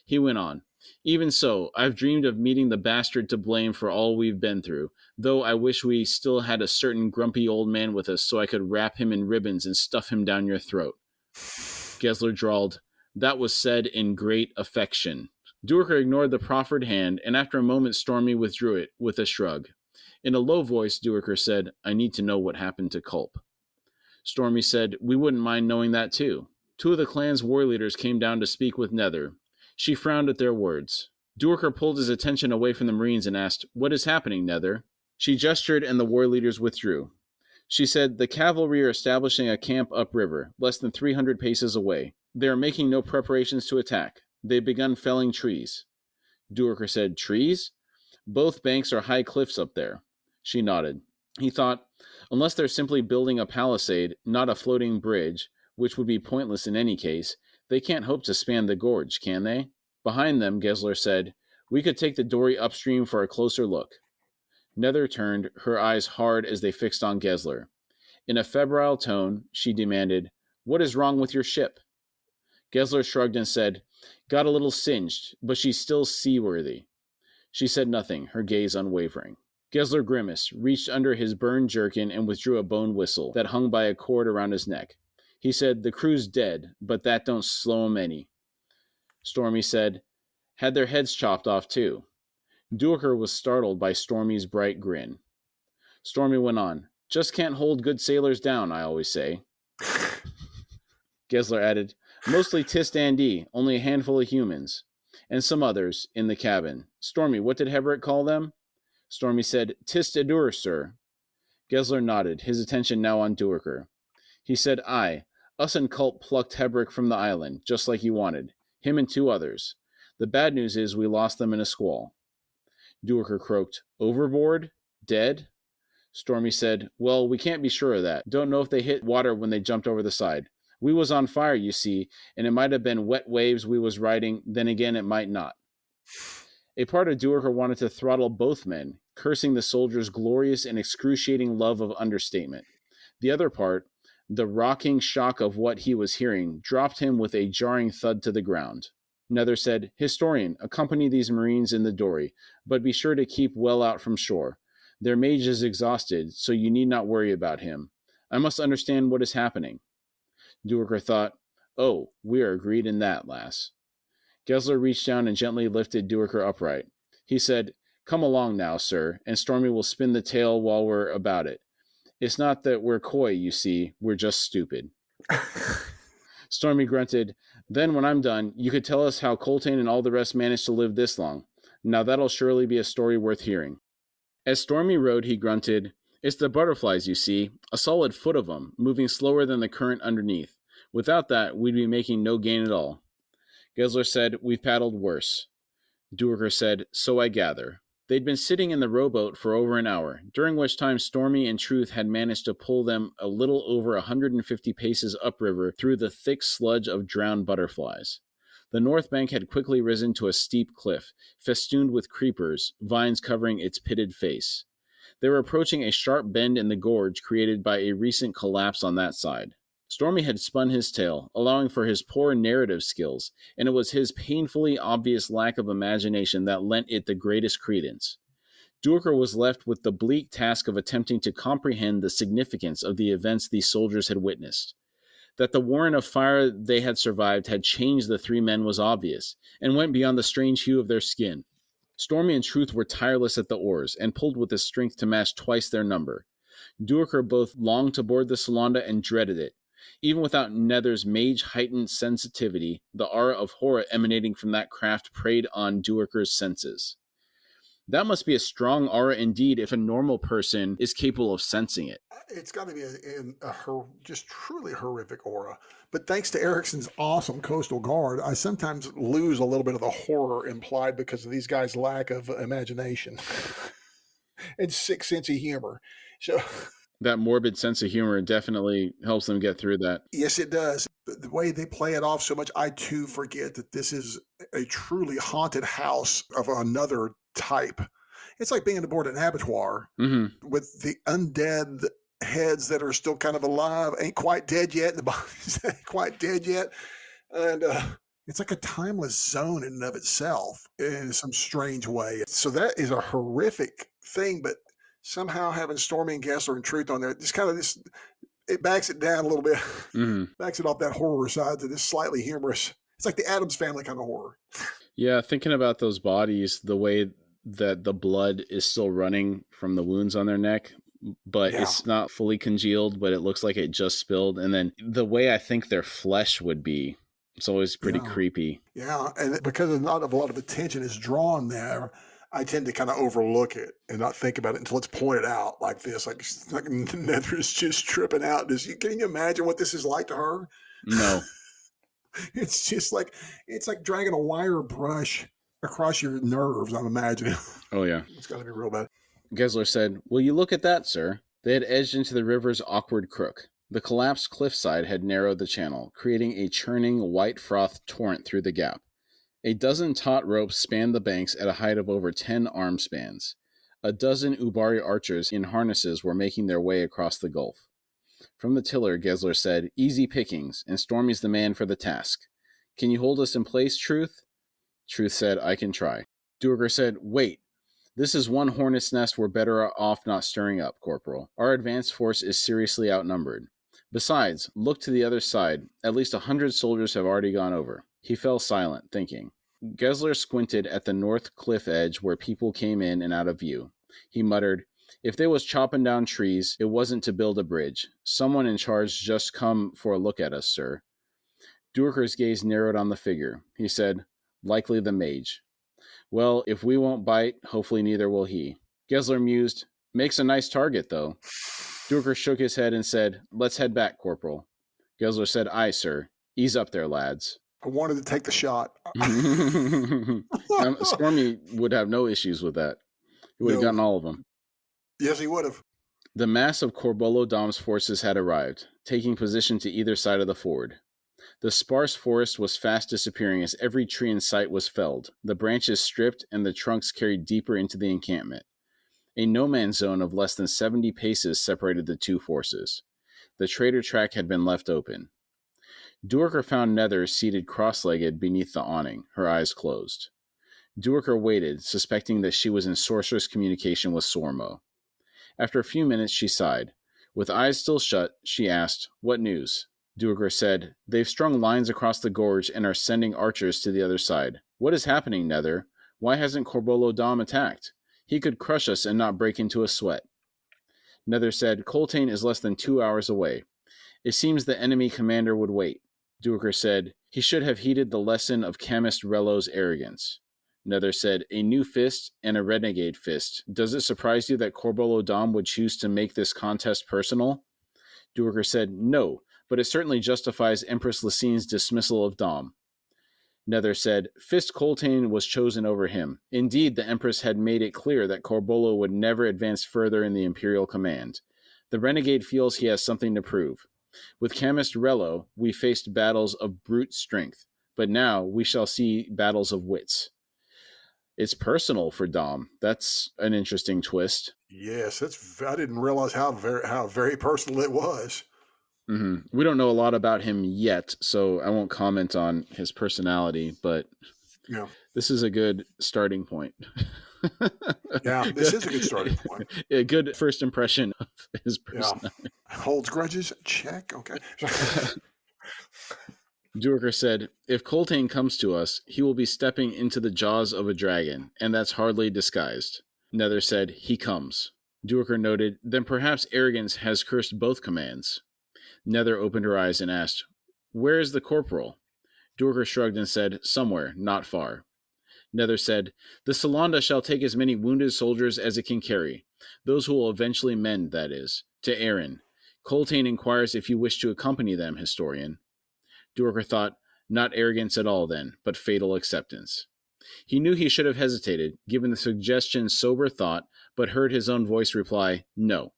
He went on, Even so, I've dreamed of meeting the bastard to blame for all we've been through, though I wish we still had a certain grumpy old man with us so I could wrap him in ribbons and stuff him down your throat. Gessler drawled, That was said in great affection. Duiker ignored the proffered hand, and after a moment Stormy withdrew it with a shrug. In a low voice, Duiker said, I need to know what happened to Culp. Stormy said, We wouldn't mind knowing that too. 2 of the clan's war leaders came down to speak with Nether. She frowned at their words. Duiker pulled his attention away from the Marines and asked, What is happening, Nether? She gestured and the war leaders withdrew. She said, The cavalry are establishing a camp upriver, less than 300 paces away. They are making no preparations to attack. They've begun felling trees. Duiker said, Trees? Both banks are high cliffs up there. She nodded. He thought, Unless they're simply building a palisade, not a floating bridge, which would be pointless in any case, they can't hope to span the gorge, can they? Behind them, Gessler said, We could take the dory upstream for a closer look. Nether turned, her eyes hard as they fixed on Gessler. In a febrile tone, she demanded, What is wrong with your ship? Gessler shrugged and said, Got a little singed, but she's still seaworthy. She said nothing, her gaze unwavering. Gessler grimaced, reached under his burned jerkin, and withdrew a bone whistle that hung by a cord around his neck. He said, The crew's dead, but that don't slow 'em any. Stormy said, Had their heads chopped off too. Duiker was startled by Stormy's bright grin. Stormy went on, Just can't hold good sailors down, I always say. Gessler added, Mostly Tist-and-D, only a handful of humans. And some others, in the cabin. Stormy, what did Hebert call them? Stormy said, Tist-adur, sir. Gessler nodded, his attention now on Duiker. He said, Aye, us and Culp plucked Hebrick from the island, just like you wanted. Him and 2 others. The bad news is we lost them in a squall. Duiker croaked, Overboard? Dead? Stormy said, Well, we can't be sure of that. Don't know if they hit water when they jumped over the side. We was on fire, you see, and it might have been wet waves we was riding, then again it might not. A part of Duiker wanted to throttle both men, cursing the soldiers' glorious and excruciating love of understatement. The other part, the rocking shock of what he was hearing, dropped him with a jarring thud to the ground. Nether said, Historian, accompany these Marines in the dory, but be sure to keep well out from shore. Their mage is exhausted, so you need not worry about him. I must understand what is happening. Duiker thought, Oh, we are agreed in that, lass. Gessler reached down and gently lifted Duiker upright. He said, Come along now, sir, and Stormy will spin the tale while we're about it. It's not that we're coy, you see, we're just stupid. Stormy grunted, Then when I'm done, you could tell us how Coltane and all the rest managed to live this long. Now that'll surely be a story worth hearing. As Stormy rode, he grunted, It's the butterflies, you see, a solid foot of 'em, moving slower than the current underneath. Without that, we'd be making no gain at all. Gessler said, "We've paddled worse." Duiker said, "So I gather." They'd been sitting in the rowboat for over an hour, during which time Stormy and Truth had managed to pull them a little over 150 paces upriver through the thick sludge of drowned butterflies. The north bank had quickly risen to a steep cliff, festooned with creepers, vines covering its pitted face. They were approaching a sharp bend in the gorge created by a recent collapse on that side. Stormy had spun his tale, allowing for his poor narrative skills, and it was his painfully obvious lack of imagination that lent it the greatest credence. Duiker was left with the bleak task of attempting to comprehend the significance of the events these soldiers had witnessed. That the warren of fire they had survived had changed the three men was obvious, and went beyond the strange hue of their skin. Stormy and Truth were tireless at the oars, and pulled with a strength to match twice their number. Duiker both longed to board the Solanda and dreaded it. Even without Nether's mage-heightened sensitivity, the aura of horror emanating from that craft preyed on Duiker's senses. That must be a strong aura indeed if a normal person is capable of sensing it. It's got to be just truly horrific aura. But thanks to Erikson's awesome coastal guard, I sometimes lose a little bit of the horror implied because of these guys' lack of imagination and sick sense of humor. So that morbid sense of humor definitely helps them get through that. Yes, it does. The way they play it off so much, I too forget that this is a truly haunted house of another type. It's like being aboard an abattoir with the undead heads that are still kind of alive, ain't quite dead yet, the bodies ain't quite dead yet. And it's like a timeless zone in and of itself in some strange way. So that is a horrific thing, but somehow having Stormy and Gessler and Truth on there, just kind of this, it backs it down a little bit, backs it off that horror side to this slightly humorous. It's like the Addams Family kind of horror. Yeah, thinking about those bodies, the way that the blood is still running from the wounds on their neck, but it's not fully congealed, but it looks like it just spilled. And then the way I think their flesh would be, it's always pretty creepy. Yeah, and because not a lot of attention is drawn there, I tend to kind of overlook it and not think about it until it's pointed out like this. Like Nether is just tripping out. Can you imagine what this is like to her? No. It's just like, it's like dragging a wire brush across your nerves, I'm imagining. Oh, yeah. It's got to be real bad. Gessler said, "Will you look at that, sir?" They had edged into the river's awkward crook. The collapsed cliffside had narrowed the channel, creating a churning, white-frothed torrent through the gap. A dozen taut ropes spanned the banks at a height of over 10 arm spans. A dozen Ubari archers in harnesses were making their way across the gulf. From the tiller, Gessler said, "Easy pickings, and Stormy's the man for the task. Can you hold us in place, Truth?" Truth said, "I can try." Duiker said, "Wait. This is one hornet's nest we're better off not stirring up, Corporal. Our advance force is seriously outnumbered. Besides, look to the other side. At least 100 soldiers have already gone over." He fell silent, thinking. Gessler squinted at the north cliff edge where people came in and out of view. He muttered, "If they was chopping down trees, it wasn't to build a bridge. Someone in charge just come for a look at us, sir." Duiker's gaze narrowed on the figure. He said, "Likely the mage. Well, if we won't bite, hopefully neither will he." Gessler mused, "Makes a nice target, though." Duiker shook his head and said, "Let's head back, Corporal." Gessler said, "Aye, sir. Ease up there, lads." I wanted to take the shot. Stormy would have no issues with that. He would have gotten all of them. Yes, he would have. The mass of Corbolo Dom's forces had arrived, taking position to either side of the ford. The sparse forest was fast disappearing as every tree in sight was felled, the branches stripped, and the trunks carried deeper into the encampment. A no-man's zone of less than 70 paces separated the two forces. The trader track had been left open. Duiker found Nether seated cross-legged beneath the awning, her eyes closed. Duiker waited, suspecting that she was in sorceress communication with Sormo. After a few minutes, she sighed. With eyes still shut, she asked, "What news?" Duiker said, "They've strung lines across the gorge and are sending archers to the other side. What is happening, Nether? Why hasn't Corbolo Dom attacked? He could crush us and not break into a sweat." Nether said, "Coltane is less than 2 hours away. It seems the enemy commander would wait." Duiker said, "He should have heeded the lesson of Chemist Rello's arrogance." Nether said, "A new fist and a renegade fist. Does it surprise you that Corbolo Dom would choose to make this contest personal?" Duiker said, "No, but it certainly justifies Empress Lysine's dismissal of Dom." Nether said, Fist Coltane was chosen over him. Indeed, the Empress had made it clear that Corbolo would never advance further in the Imperial command. The renegade feels he has something to prove. With Chemist Rello, we faced battles of brute strength, but now we shall see battles of wits. It's personal for Dom. That's an interesting twist. Yes, I didn't realize how very personal it was. Mm-hmm. We don't know a lot about him yet, so I won't comment on his personality, but yeah, this is a good starting point. Yeah, this is a good starting point. A good first impression of his personality. Yeah. Holds grudges? Check. Okay. Duerker said, If Coltane comes to us, he will be stepping into the jaws of a dragon, and that's hardly disguised. Nether said, He comes. Duerker noted, Then perhaps arrogance has cursed both commands. Nether opened her eyes and asked, Where is the corporal? Duerker shrugged and said, Somewhere, not far. Nether said, The Salanda shall take as many wounded soldiers as it can carry, those who will eventually mend, that is, to Aaron. Coltane inquires if you wish to accompany them, historian. Duerker thought, Not arrogance at all, then, but fatal acceptance. He knew he should have hesitated, given the suggestion's sober thought, but heard his own voice reply, No.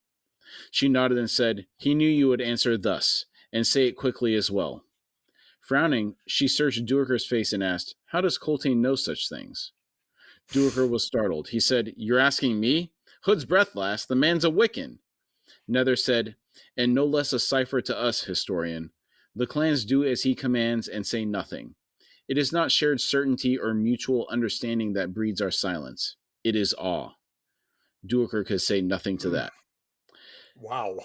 She nodded and said, He knew you would answer thus, and say it quickly as well. Frowning, she searched Duerker's face and asked, How does Coltane know such things? Duerker was startled. He said, You're asking me? Hood's breath, lass, the man's a Wiccan. Nether said, And no less a cipher to us, historian. The clans do as he commands and say nothing. It is not shared certainty or mutual understanding that breeds our silence. It is awe. Duerker could say nothing to that. Wow.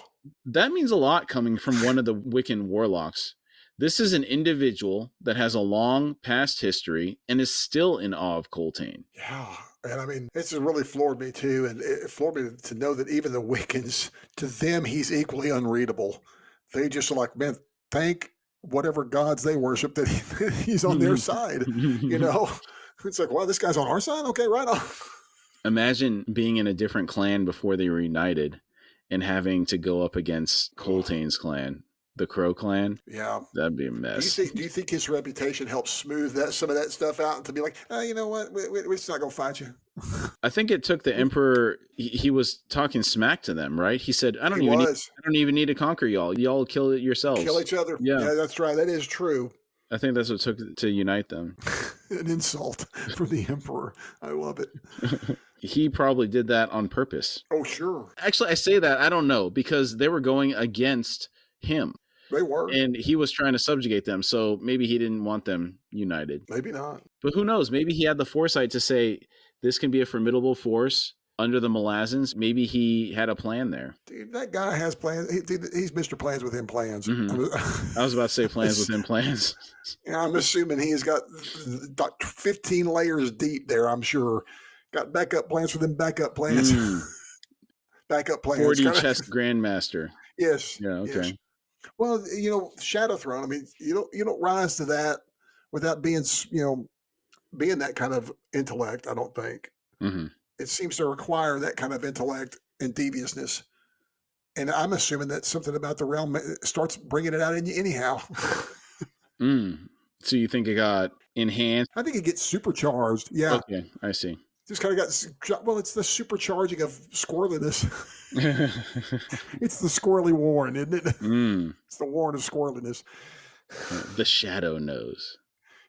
That means a lot coming from one of the Wiccan warlocks. This is an individual that has a long past history and is still in awe of Coltane. Yeah. And I mean, it's really floored me too. And it floored me to know that even the Wiccans, to them, he's equally unreadable. They just are like, man, thank whatever gods they worship that he's on their side. You know, it's like, wow, this guy's on our side. Okay, right on. Imagine being in a different clan before they were united and having to go up against Coltane's clan, the Crow clan. Yeah, that'd be a mess. Do you think his reputation helps smooth some of that stuff out and to be like, oh, you know what, we're just not gonna fight you? I think it took the Emperor. He was talking smack to them, right? He said, I don't even need to conquer y'all. Y'all kill it yourselves. Kill each other. Yeah, that's right. That is true. I think that's what it took to unite them. An insult for the Emperor. I love it. He probably did that on purpose. Oh, sure. Actually, I say that, I don't know, because they were going against him. They were. And he was trying to subjugate them, so maybe he didn't want them united. Maybe not. But who knows? Maybe he had the foresight to say, this can be a formidable force under the Malazans. Maybe he had a plan there. Dude, that guy has plans. He's Mr. Plans Within Plans. Mm-hmm. I was about to say plans within plans. Yeah, I'm assuming he's got 15 layers deep there, I'm sure. Got backup plans for them backup plans. Backup plans. 40 chess grandmaster. Yes. Yeah, okay. Yes. Well, you know, Shadow Throne, I mean, you don't rise to that without being, being that kind of intellect, I don't think. Mm-hmm. It seems to require that kind of intellect and deviousness. And I'm assuming that something about the realm starts bringing it out in you anyhow. So you think it got enhanced? I think it gets supercharged. Yeah. Okay, I see. Just kind of got, well, it's the supercharging of squirreliness. It's the squirrely Warren, isn't it? It's the Warren of squirreliness. The Shadow knows.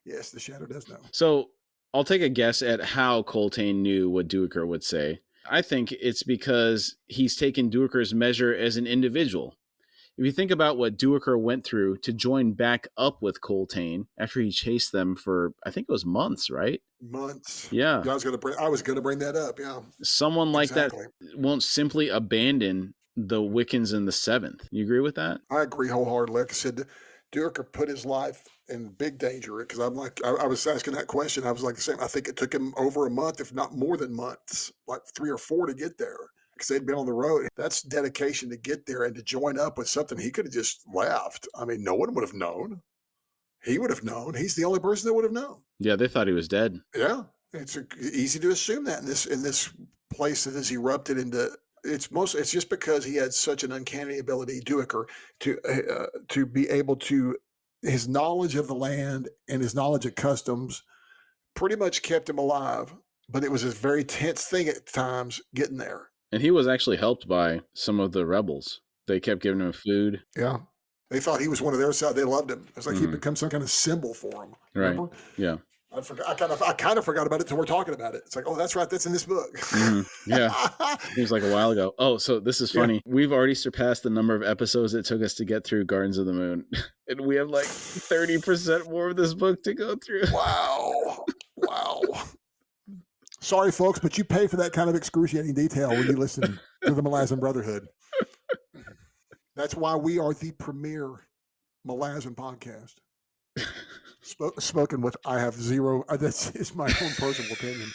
Yes, the Shadow does know. So I'll take a guess at how Coltane knew what Duerker would say. I think it's because he's taken Duerker's measure as an individual. If you think about what Duerker went through to join back up with Coltane after he chased them for, I think it was months, right? Months. Yeah. I was gonna bring that up. Yeah. Someone like that won't simply abandon the Wiccans in the 7th. You agree with that? I agree wholeheartedly. Like I said, Duerker put his life in big danger because I'm like, I was asking that question. I was like the same. I think it took him over a month, if not more than months, like 3 or 4 to get there. Because they'd been on the road. That's dedication to get there and to join up with something. He could have just left. I mean, no one would have known. He would have known. He's the only person that would have known. Yeah, they thought he was dead. Yeah, it's easy to assume that in this place that has erupted into. It's just because he had such an uncanny ability, Duerker, to be able to his knowledge of the land and his knowledge of customs pretty much kept him alive. But it was a very tense thing at times getting there. And he was actually helped by some of the rebels. They kept giving him food. Yeah. They thought he was one of their side. They loved him. It's like he'd become some kind of symbol for them. Remember? Right. Yeah. I kind of forgot about it until we're talking about it. It's like, oh, that's right. That's in this book. Yeah. Seems like a while ago. Oh, so this is funny. Yeah. We've already surpassed the number of episodes it took us to get through Gardens of the Moon. And we have like 30% more of this book to go through. Wow. Sorry, folks, but you pay for that kind of excruciating detail when you listen to the Malazan Brotherhood. That's why we are the premier Malazan podcast. Spoken with, I have zero. That's is my own personal opinion.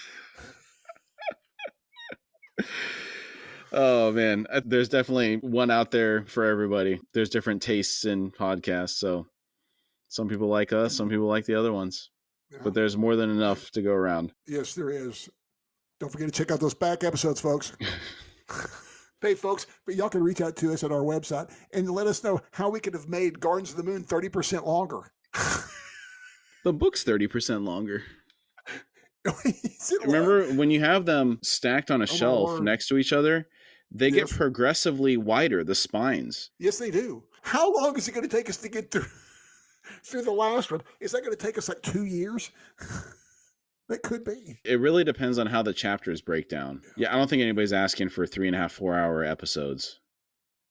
Oh man, there's definitely one out there for everybody. There's different tastes in podcasts, so some people like us, some people like the other ones. Yeah. But there's more than enough to go around. Yes, there is. Don't forget to check out those back episodes, folks. Hey, folks, but y'all can reach out to us at our website and let us know how we could have made Gardens of the Moon 30% longer. The book's 30% longer. Remember when you have them stacked on a shelf next to each other, they get progressively wider, the spines. Yes, they do. How long is it going to take us to get through the last one? Is that going to take us like 2 years? That could be. It really depends on how the chapters break down. Yeah, I don't think anybody's asking for 3.5, 4 hour episodes.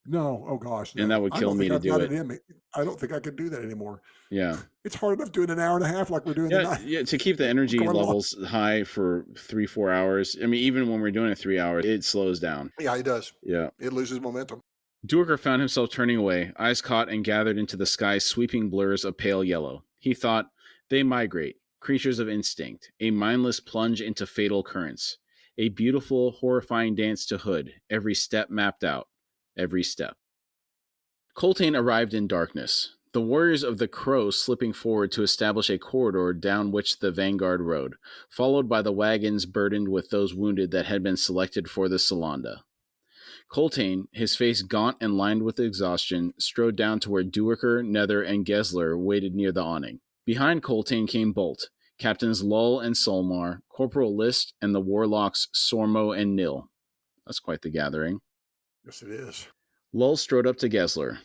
No, oh gosh. No. And that would kill me to do it. I don't think I could do that anymore. Yeah. It's hard enough doing an hour and a half like we're doing tonight. Yeah, to keep the energy levels high for 3-4 hours. I mean, even when we're doing it 3 hours, it slows down. Yeah, it does. Yeah. It loses momentum. Duiker found himself turning away, eyes caught and gathered into the sky's sweeping blurs of pale yellow. He thought, they migrate. Creatures of instinct, a mindless plunge into fatal currents, a beautiful, horrifying dance to Hood, every step mapped out, every step. Coltane arrived in darkness, the warriors of the Crow slipping forward to establish a corridor down which the vanguard rode, followed by the wagons burdened with those wounded that had been selected for the Solanda. Coltane, his face gaunt and lined with exhaustion, strode down to where Duiker, Nether, and Gessler waited near the awning. Behind Coltane came Bolt, Captains Lull and Solmar, Corporal List, and the warlocks Sormo and Nil. That's quite the gathering. Yes, it is. Lull strode up to Gessler.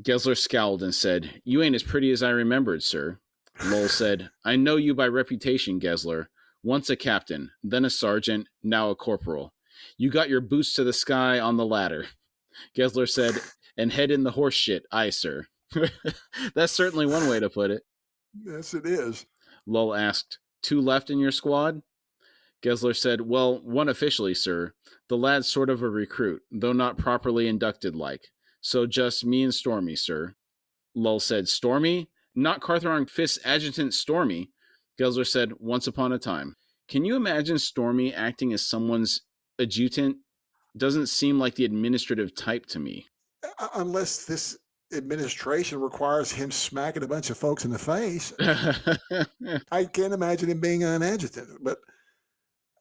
Gessler scowled and said, "You ain't as pretty as I remembered, sir." Lull said, "I know you by reputation, Gessler. Once a captain, then a sergeant, now a corporal. You got your boots to the sky on the ladder." Gessler said, "And head in the horse shit, aye, sir." That's certainly one way to put it. Yes, it is. Lull asked, 2 left in your squad? Gessler said, "Well, 1 officially, sir. The lad's sort of a recruit, though not properly inducted like. So just me and Stormy, sir." Lull said, "Stormy? Not Cartharon Fist's adjutant Stormy." Gessler said, "Once upon a time." Can you imagine Stormy acting as someone's adjutant? Doesn't seem like the administrative type to me. Unless this administration requires him smacking a bunch of folks in the face. I can't imagine him being an adjutant, but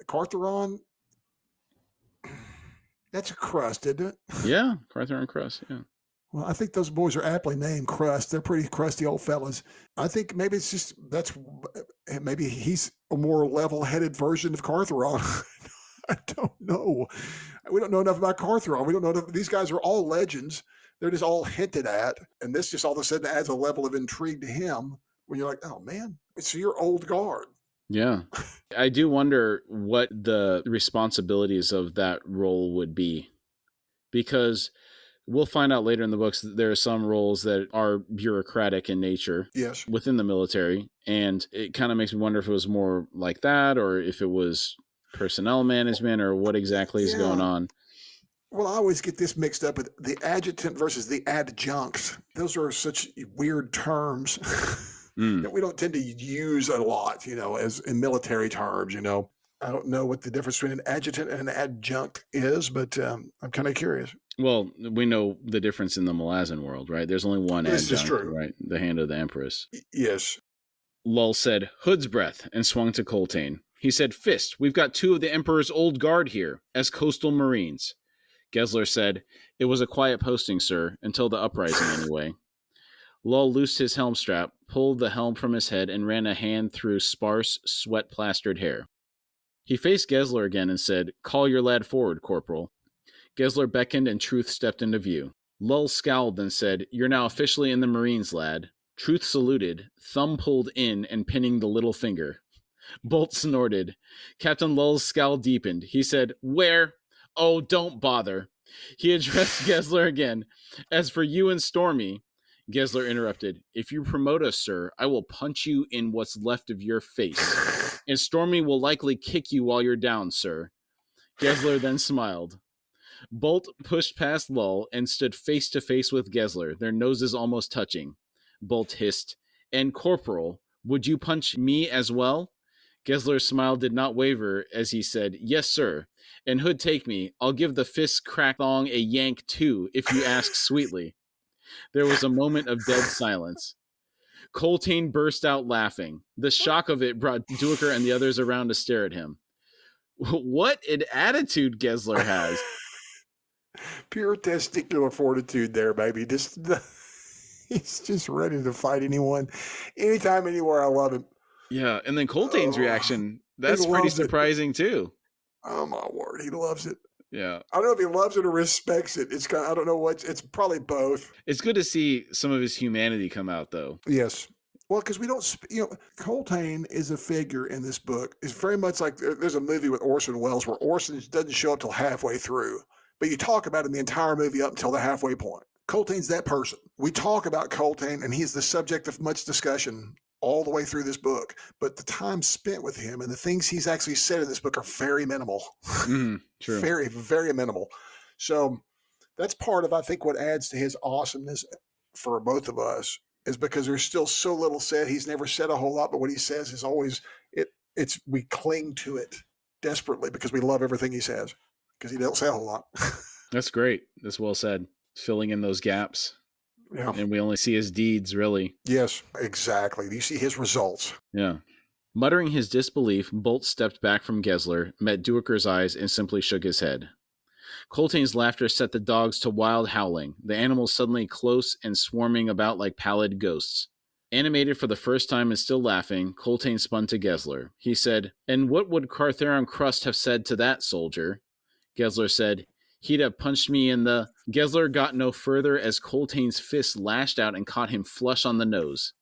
Cartharon, that's a crust, isn't it? Yeah, Cartharon crust, yeah. Well, I think those boys are aptly named crust. They're pretty crusty old fellas. I think maybe maybe he's a more level-headed version of Cartharon. I don't know. We don't know enough about Cartharon. We don't know enough. These guys are all legends. They're just all hinted at. And this just all of a sudden adds a level of intrigue to him when you're like, oh, man, it's your old guard. Yeah. I do wonder what the responsibilities of that role would be. Because we'll find out later in the books that there are some roles that are bureaucratic in nature. Yes. Within the military. And it kind of makes me wonder if it was more like that or if it was personnel management or what exactly is going on. Well, I always get this mixed up with the adjutant versus the adjunct. Those are such weird terms that we don't tend to use a lot, as in military terms, I don't know what the difference between an adjutant and an adjunct is, but I'm kind of curious. Well, we know the difference in the Malazan world, right? There's only one adjunct, is true. Right? The hand of the Empress. Yes. Lull said, "Hood's breath," and swung to Coltane. He said, "Fist, we've got 2 of the Emperor's old guard here, as coastal marines." Gessler said, "It was a quiet posting, sir, until the uprising anyway." Lull loosed his helm strap, pulled the helm from his head, and ran a hand through sparse, sweat-plastered hair. He faced Gessler again and said, "Call your lad forward, Corporal." Gessler beckoned and Truth stepped into view. Lull scowled and said, "You're now officially in the Marines, lad." Truth saluted, thumb pulled in and pinning the little finger. Bolt snorted. Captain Lull's scowl deepened. He said, "Where? Oh, don't bother." He addressed Gessler again. "As for you and Stormy," Gessler interrupted, "if you promote us, sir, I will punch you in what's left of your face. And Stormy will likely kick you while you're down, sir." Gessler then smiled. Bolt pushed past Lull and stood face to face with Gessler, their noses almost touching. Bolt hissed, "And Corporal, would you punch me as well?" Gessler's smile did not waver as he said, "Yes, sir. And Hood take me. I'll give the fist crack thong a yank too, if you ask sweetly." There was a moment of dead silence. Coltane burst out laughing. The shock of it brought Duiker and the others around to stare at him. What an attitude Gessler has. Pure testicular fortitude there, baby. He's just ready to fight anyone, anytime, anywhere. I love him. Yeah, and then Coltane's reaction, that's pretty surprising too. Oh my word, he loves it. Yeah. I don't know if he loves it or respects it. It's kind of, I don't know what, it's probably both. It's good to see some of his humanity come out though. Yes. Well, because we don't, Coltane is a figure in this book. It's very much like there's a movie with Orson Welles where Orson doesn't show up till halfway through, but you talk about him the entire movie up until the halfway point. Coltane's that person. We talk about Coltane, and he's the subject of much discussion all the way through this book. But the time spent with him and the things he's actually said in this book are very minimal. True. Very, very minimal. So that's part of, I think, what adds to his awesomeness for both of us is because there's still so little said. He's never said a whole lot, but what he says is always, we cling to it desperately because we love everything he says because he don't say a whole lot. That's great. That's well said. Filling in those gaps. Yeah. And we only see his deeds, really. Yes, exactly. You see his results. Yeah. Muttering his disbelief, Bolt stepped back from Gessler, met Duiker's eyes, and simply shook his head. Coltane's laughter set the dogs to wild howling, the animals suddenly close and swarming about like pallid ghosts. Animated for the first time and still laughing, Coltane spun to Gessler. He said, "And what would Cartharon Crust have said to that, soldier?" Gessler said, "He'd have punched me in the..." Gessler got no further as Coltane's fist lashed out and caught him flush on the nose.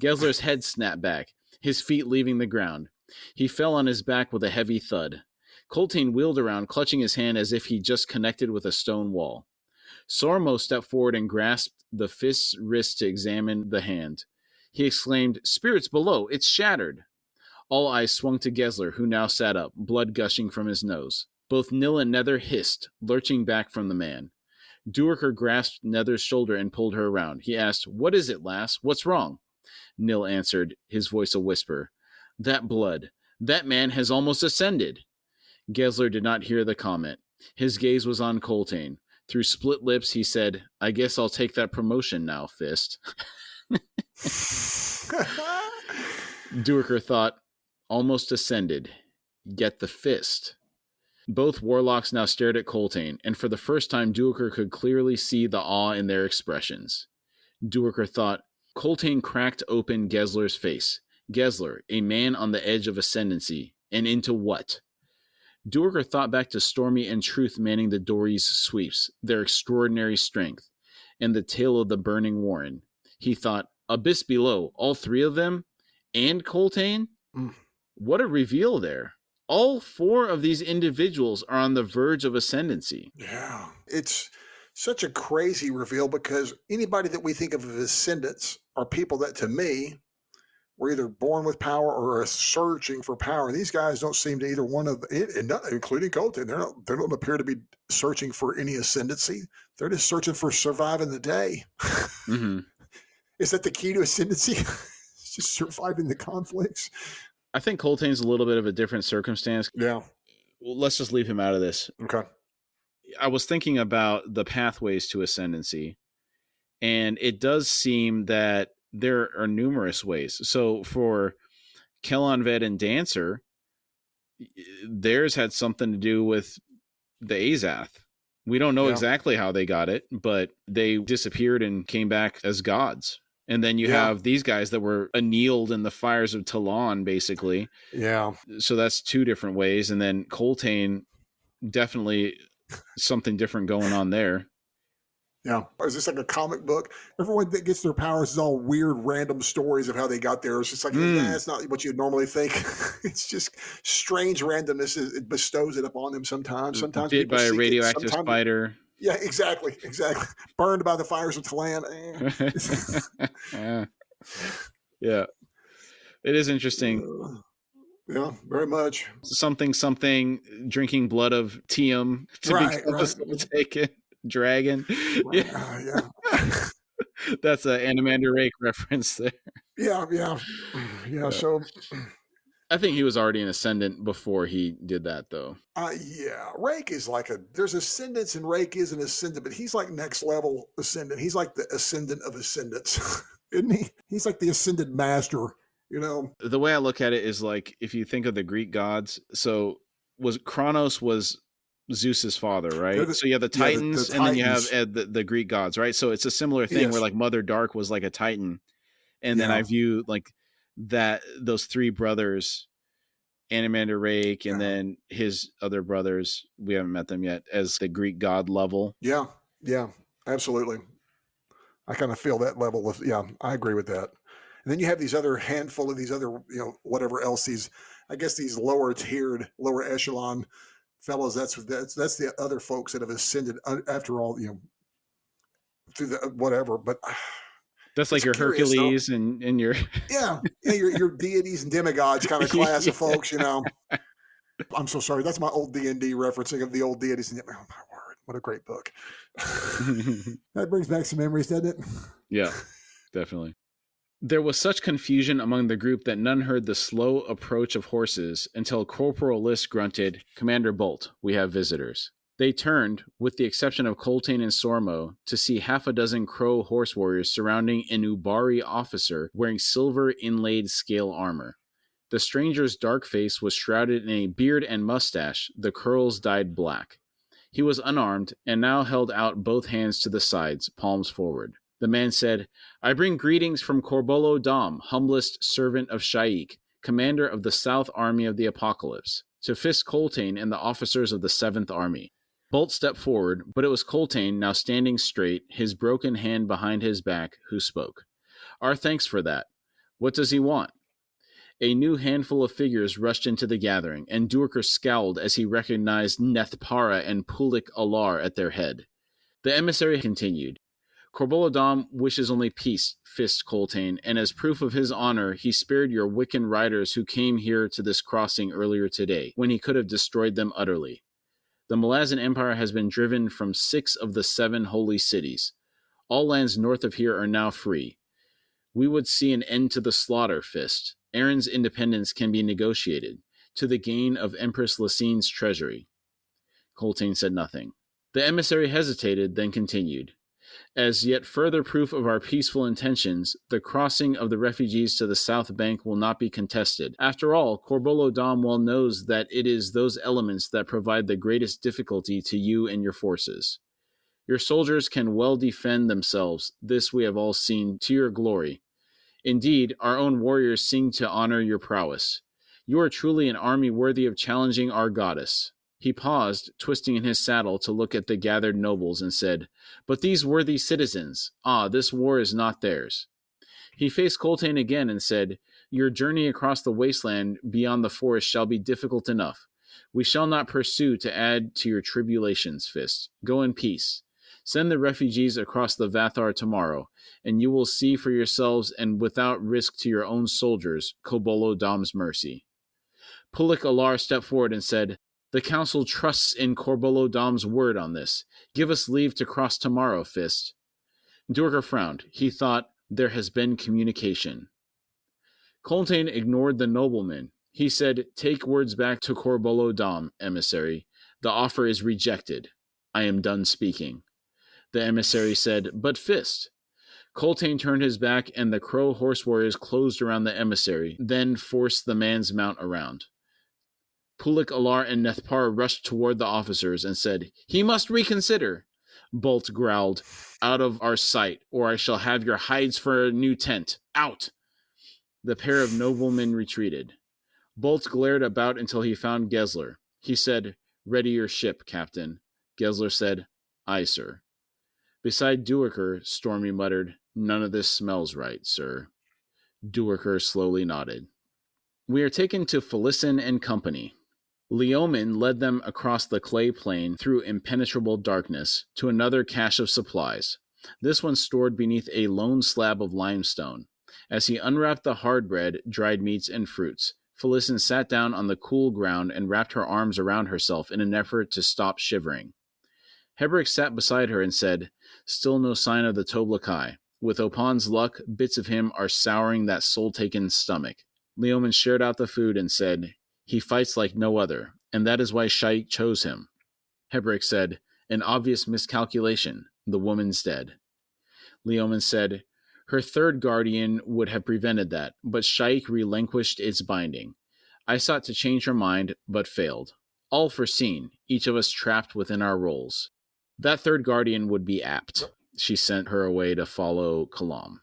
Gessler's head snapped back, his feet leaving the ground. He fell on his back with a heavy thud. Coltane wheeled around, clutching his hand as if he just connected with a stone wall. Sormo stepped forward and grasped the fist's wrist to examine the hand. He exclaimed, "Spirits below, it's shattered." All eyes swung to Gessler, who now sat up, blood gushing from his nose. Both Nil and Nether hissed, lurching back from the man. Duiker grasped Nether's shoulder and pulled her around. He asked, "What is it, lass? What's wrong?" Nil answered, his voice a whisper, "That blood. That man has almost ascended." Gessler did not hear the comment. His gaze was on Coltane. Through split lips, he said, "I guess I'll take that promotion now, Fist." Duiker thought, "Almost ascended. Get the fist." Both warlocks now stared at Coltane, and for the first time Duiker could clearly see the awe in their expressions. Duiker thought, Coltane cracked open Gessler's face. Gessler, a man on the edge of ascendancy, and into what? Duiker thought back to Stormy and Truth manning the dory's sweeps, their extraordinary strength, and the tale of the burning warren. He thought, abyss below, all three of them? And Coltane? What a reveal there. All four of these individuals are on the verge of ascendancy. Yeah, it's such a crazy reveal because anybody that we think of as ascendants are people that, to me, were either born with power or are searching for power. These guys don't seem to either one of it, including Coltane. They don't appear to be searching for any ascendancy. They're just searching for surviving the day. Mm-hmm. Is that the key to ascendancy? It's just surviving the conflicts. I think Coltane's a little bit of a different circumstance. Yeah. Well, let's just leave him out of this. Okay. I was thinking about the pathways to ascendancy, and it does seem that there are numerous ways. So for Kellanved and Dancer, theirs had something to do with the Azath. We don't know exactly how they got it, but they disappeared and came back as gods. And then you have these guys that were annealed in the fires of Talon, basically. Yeah. So that's two different ways. And then Coltane, definitely something different going on there. Yeah. Is this like a comic book? Everyone that gets their powers is all weird, random stories of how they got there. It's just like, it's not what you'd normally think. It's just strange randomness. It bestows it upon them sometimes. Sometimes bit people by a seek radioactive spider. Yeah, exactly. Burned by the fires of Talan. Yeah. It is interesting. Yeah, very much. Something, drinking blood of Tiam to become a soul-taken dragon. Yeah. That's an Animander Rake reference there. Yeah. So I think he was already an ascendant before he did that, though. Yeah. Rake is like there's ascendants and Rake is an ascendant, but he's like next level ascendant. He's like the ascendant of ascendants, isn't he? He's like the ascended master, you know? The way I look at it is like, if you think of the Greek gods, so Kronos was Zeus's father, right? So you have the Titans, the Titans. And then you have the Greek gods, right? So it's a similar thing where like Mother Dark was like a Titan. And then I view like those three brothers, Animander Rake, and then his other brothers, we haven't met them yet, as the Greek god level. Yeah, absolutely. I kind of feel that level of, I agree with that. And then you have these other handful of these other, whatever else, these lower tiered, lower echelon fellows. That's the other folks that have ascended after all, through the whatever. But that's like your Hercules and your your deities and demigods kind of class of folks, I'm so sorry. That's my old D&D referencing of the old deities. Oh my word, what a great book. That brings back some memories, doesn't it? Yeah, definitely. There was such confusion among the group that none heard the slow approach of horses until Corporal List grunted, "Commander Bolt, we have visitors." They turned, with the exception of Coltane and Sormo, to see half a dozen Crow horse warriors surrounding an Ubari officer wearing silver inlaid scale armor. The stranger's dark face was shrouded in a beard and mustache, the curls dyed black. He was unarmed, and now held out both hands to the sides, palms forward. The man said, "I bring greetings from Corbolo Dom, humblest servant of Shaik, commander of the South Army of the Apocalypse, to Fist Coltane and the officers of the 7th Army." Bolt stepped forward, but it was Coltane, now standing straight, his broken hand behind his back, who spoke. "Our thanks for that. What does he want?" A new handful of figures rushed into the gathering, and Duerker scowled as he recognized Nethpara and Pulik Alar at their head. The emissary continued. "Corbolodom wishes only peace, Fist Coltane, and as proof of his honor, he spared your Wiccan riders who came here to this crossing earlier today, when he could have destroyed them utterly. The Malazan Empire has been driven from 6 of the 7 holy cities. All lands north of here are now free. We would see an end to the slaughter, Fist. Aaron's independence can be negotiated, to the gain of Empress Lassine's treasury." Coltane said nothing. The emissary hesitated, then continued. "As yet further proof of our peaceful intentions, the crossing of the refugees to the south bank will not be contested. After all, Corbolo Dom well knows that it is those elements that provide the greatest difficulty to you and your forces. Your soldiers can well defend themselves, this we have all seen, to your glory. Indeed, our own warriors sing to honor your prowess. You are truly an army worthy of challenging our goddess." He paused, twisting in his saddle to look at the gathered nobles, and said, "But these worthy citizens, this war is not theirs." He faced Coltane again and said, "Your journey across the wasteland beyond the forest shall be difficult enough. We shall not pursue to add to your tribulations, Fist. Go in peace. Send the refugees across the Vathar tomorrow, and you will see for yourselves and without risk to your own soldiers, Kobolo Dom's mercy." Pulik Alar stepped forward and said, "The council trusts in Corbolo Dom's word on this. Give us leave to cross tomorrow, Fist." Duerker frowned. He thought, there has been communication. Coltane ignored the nobleman. He said, "Take words back to Corbolo Dom, emissary. The offer is rejected. I am done speaking." The emissary said, "But Fist." Coltane turned his back, and the Crow horse warriors closed around the emissary, then forced the man's mount around. Pulik Alar and Nethpar rushed toward the officers and said, "He must reconsider." Bolt growled, "Out of our sight, or I shall have your hides for a new tent. Out!" The pair of noblemen retreated. Bolt glared about until he found Gessler. He said, "Ready your ship, Captain." Gessler said, "Aye, sir." Beside Duiker, Stormy muttered, "None of this smells right, sir." Duiker slowly nodded. We are taken to Felicin and company. Leomin led them across the clay plain through impenetrable darkness to another cache of supplies, this one stored beneath a lone slab of limestone. As he unwrapped the hard bread, dried meats, and fruits, Felicin sat down on the cool ground and wrapped her arms around herself in an effort to stop shivering. Hebrick sat beside her and said, "Still no sign of the Toblakai. With Opan's luck, bits of him are souring that soul-taken stomach." Leomin shared out the food and said, "He fights like no other, and that is why Shaik chose him." Hebrick said, "An obvious miscalculation. The woman's dead." Leomin said, "Her third guardian would have prevented that, but Shaik relinquished its binding. I sought to change her mind, but failed. All foreseen, each of us trapped within our roles. That third guardian would be apt." She sent her away to follow Kalam.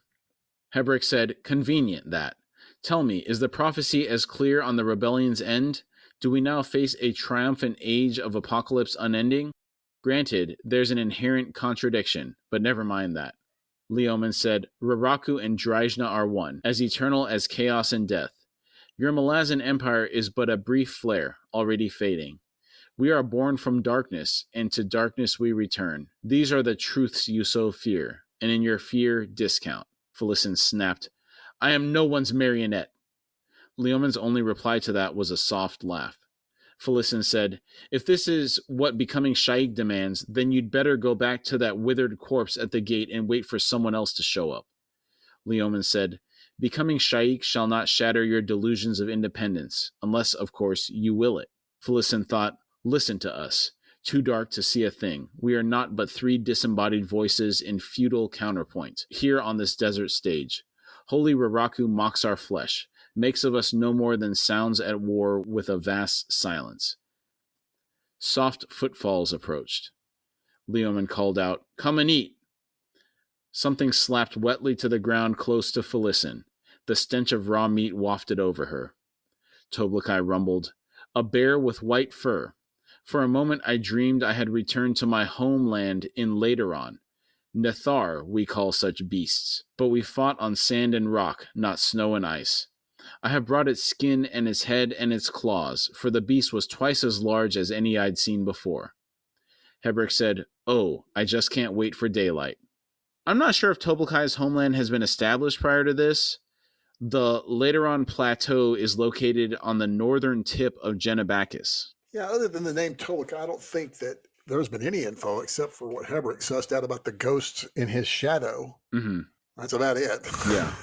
Hebrick said, "Convenient, that. Tell me, is the prophecy as clear on the rebellion's end? Do we now face a triumphant age of apocalypse unending? Granted, there's an inherent contradiction, but never mind that." Leomin said, "Raraku and Drajna are one, as eternal as chaos and death. Your Malazan Empire is but a brief flare, already fading. We are born from darkness, and to darkness we return. These are the truths you so fear, and in your fear discount." Felicin snapped, "I am no one's marionette." Leomin's only reply to that was a soft laugh. Felicin said, "If this is what becoming Shaik demands, then you'd better go back to that withered corpse at the gate and wait for someone else to show up." Leomin said, "Becoming Shaik shall not shatter your delusions of independence, unless, of course, you will it." Felicin thought, "Listen to us. Too dark to see a thing. We are not but three disembodied voices in futile counterpoint, here on this desert stage. Holy Raraku mocks our flesh, makes of us no more than sounds at war with a vast silence." Soft footfalls approached. Leomin called out, "Come and eat." Something slapped wetly to the ground close to Felicin. The stench of raw meat wafted over her. Toblakai rumbled, "A bear with white fur. For a moment I dreamed I had returned to my homeland in Lateron. Nethar we call such beasts, but we fought on sand and rock, not snow and ice. I have brought its skin and its head and its claws, for the beast was twice as large as any I'd seen before." Hebrick said, "Oh, I just can't wait for daylight." I'm not sure if Toblakai's homeland has been established prior to this. The Lateron Plateau is located on the northern tip of Genebakis. Yeah, other than the name Tolika, I don't think that there's been any info except for what Hebrick sussed out about the ghosts in his shadow. Mm-hmm. That's about it. Yeah.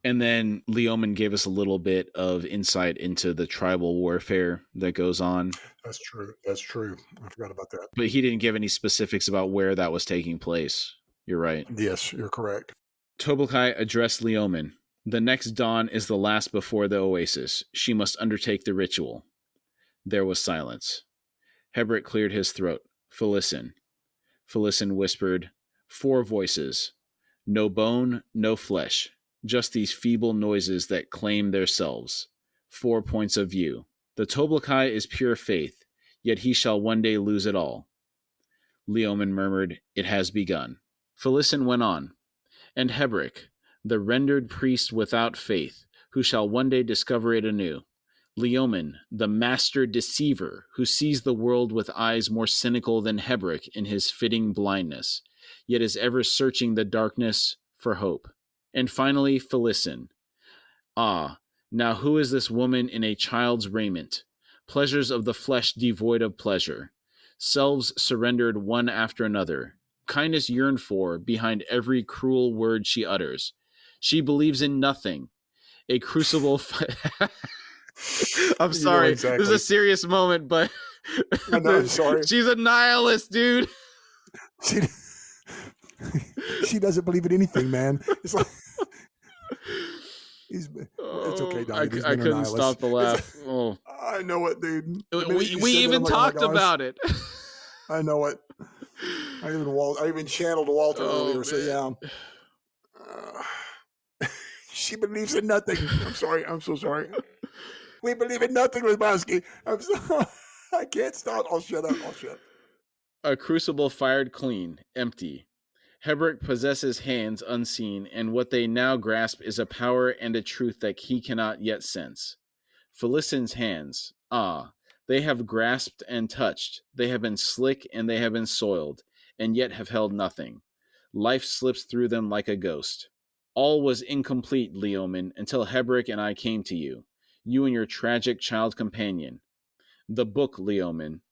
And then Leomin gave us a little bit of insight into the tribal warfare that goes on. That's true. That's true. I forgot about that. But he didn't give any specifics about where that was taking place. You're right. Yes, you're correct. Toblakai addressed Leomin. "The next dawn is the last before the oasis. She must undertake the ritual." There was silence. Hebrick cleared his throat. "Felicin." Felicin whispered, "4 voices. No bone, no flesh. Just these feeble noises that claim theirselves. 4 points of view. The Toblakai is pure faith, yet he shall one day lose it all." Leomin murmured, "It has begun." Felicin went on, "And Hebrick, the rendered priest without faith, who shall one day discover it anew. Leomin, the master deceiver, who sees the world with eyes more cynical than Hebrick in his fitting blindness, yet is ever searching the darkness for hope. And finally, Felicin. Ah, now who is this woman in a child's raiment? Pleasures of the flesh devoid of pleasure. Selves surrendered one after another. Kindness yearned for behind every cruel word she utters. She believes in nothing. A crucible... I'm sorry. Exactly. This is a serious moment, but... I know, I'm sorry. She's a nihilist, dude. She doesn't believe in anything, man. It's like... It's okay, Donnie. I couldn't stop the laugh. Oh. I know it, dude. We even talked about it. I know it. I even channeled Walter earlier. So man. yeah, she believes in nothing. I'm sorry. I'm so sorry. We believe in nothing, Lebowski. I'm sorry. I can't stop. I'll shut up. I'll shut up. A crucible fired clean, empty. Heberick possesses hands unseen, and what they now grasp is a power and a truth that he cannot yet sense. Felissen's hands, they have grasped and touched, they have been slick and they have been soiled, and yet have held nothing. Life slips through them like a ghost. All was incomplete, Leoman, until Heberick and I came to you, you and your tragic child companion. The book, Leoman.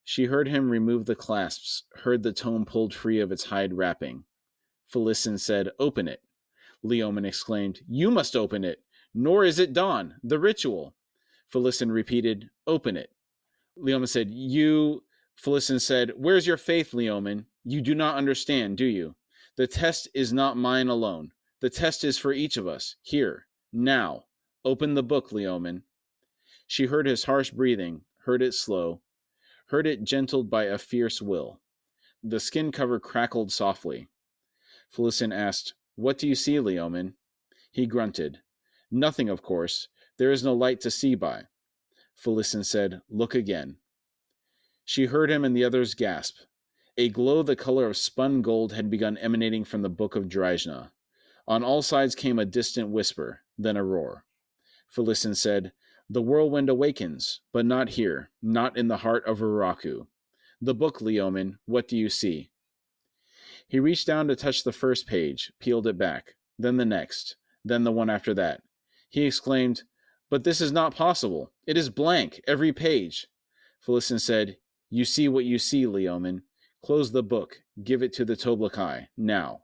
She heard him remove the clasps, heard the tome pulled free of its hide wrapping. Felissen said, "Open it." Leoman exclaimed, "You must open it. Nor is it dawn. The ritual." Felissen repeated, "Open it." Leoman said, Felissen said, "Where's your faith, Leoman? You do not understand, do you? The test is not mine alone. The test is for each of us. Here, now. Open the book, Leoman." She heard his harsh breathing, heard it slow, heard it gentled by a fierce will. The skin cover crackled softly. Felissen asked, "What do you see, Leoman?" He grunted. "Nothing, of course. There is no light to see by." Felissen said, "Look again." She heard him and the others gasp. A glow the color of spun gold had begun emanating from the Book of Drajna. On all sides came a distant whisper, then a roar. Felissen said, "The whirlwind awakens, but not here, not in the heart of Uraku. The book, Leoman, what do you see?" He reached down to touch the first page, peeled it back, then the next, then the one after that. He exclaimed, "But this is not possible. It is blank, every page." Felissen said, "You see what you see, Leoman. Close the book. Give it to the Toblakai, now."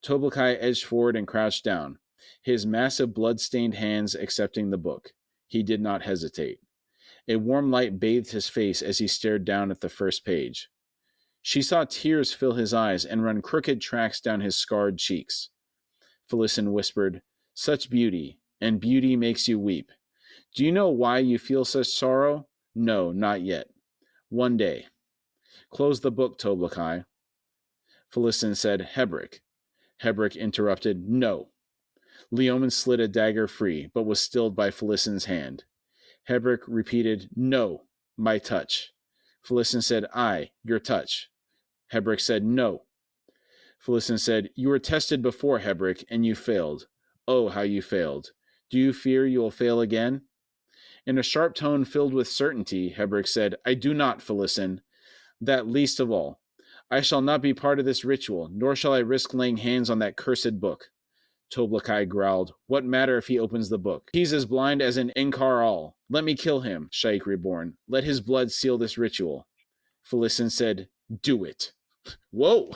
Toblakai edged forward and crouched down, his massive blood-stained hands accepting the book. He did not hesitate. A warm light bathed his face as he stared down at the first page. She saw tears fill his eyes and run crooked tracks down his scarred cheeks. Felissen whispered, "Such beauty, and beauty makes you weep. Do you know why you feel such sorrow? No, not yet. One day. Close the book, Toblakai." Felissen said, "Heberick." Heberick interrupted, "No." Leoman slid a dagger free, but was stilled by Felissen's hand. Heberick repeated, "No, my touch." Felissen said, "Aye, your touch." Heberick said, "No." Felissen said, "You were tested before, Heberick, and you failed. Oh, how you failed. Do you fear you will fail again?" In a sharp tone filled with certainty, Heberick said, "I do not, Felissen. That least of all. I shall not be part of this ritual, nor shall I risk laying hands on that cursed book." Toblakai growled, "What matter if he opens the book? He's as blind as an Enkaral. Let me kill him, Shaikh Reborn. Let his blood seal this ritual." Felissen said, "Do it." Whoa.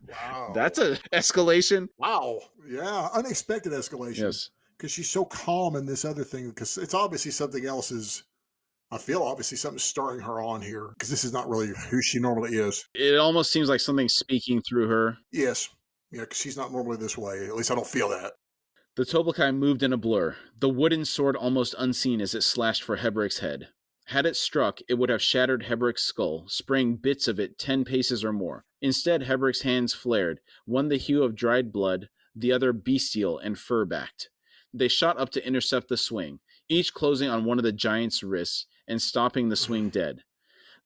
Wow. That's an escalation. Wow. Yeah. Unexpected escalation. Yes. Because she's so calm in this other thing. Because it's obviously something else is, I feel obviously something's stirring her on here. Because this is not really who she normally is. It almost seems like something's speaking through her. Yes. Yeah. Because she's not normally this way. At least I don't feel that. The Toblakai moved in a blur, the wooden sword almost unseen as it slashed for Heberick's head. Had it struck, it would have shattered Heberick's skull, spraying bits of it 10 paces or more. Instead, Heberick's hands flared, one the hue of dried blood, the other bestial and fur-backed. They shot up to intercept the swing, each closing on one of the giant's wrists and stopping the swing dead.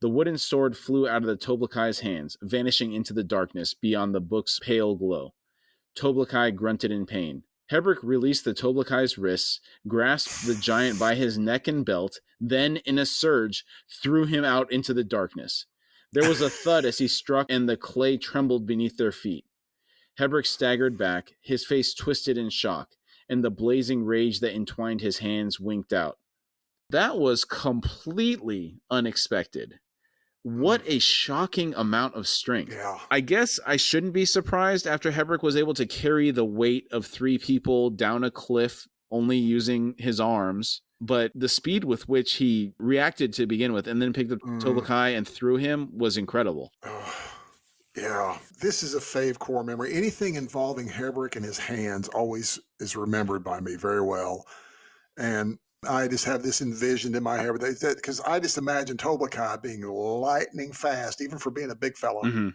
The wooden sword flew out of the Toblakai's hands, vanishing into the darkness beyond the book's pale glow. Toblakai grunted in pain. Heberick released the Toblakai's wrists, grasped the giant by his neck and belt, then, in a surge, threw him out into the darkness. There was a thud as he struck, and the clay trembled beneath their feet. Heberick staggered back, his face twisted in shock, and the blazing rage that entwined his hands winked out. That was completely unexpected. What a shocking amount of strength. Yeah. I guess I shouldn't be surprised after Heberick was able to carry the weight of 3 people down a cliff only using his arms. But the speed with which he reacted to begin with and then picked up Toblakai and threw him was incredible. Yeah. This is a fave core memory. Anything involving Heberick and his hands always is remembered by me very well. And I just have this envisioned in my head because I just imagine Toblakai being lightning fast, even for being a big fella.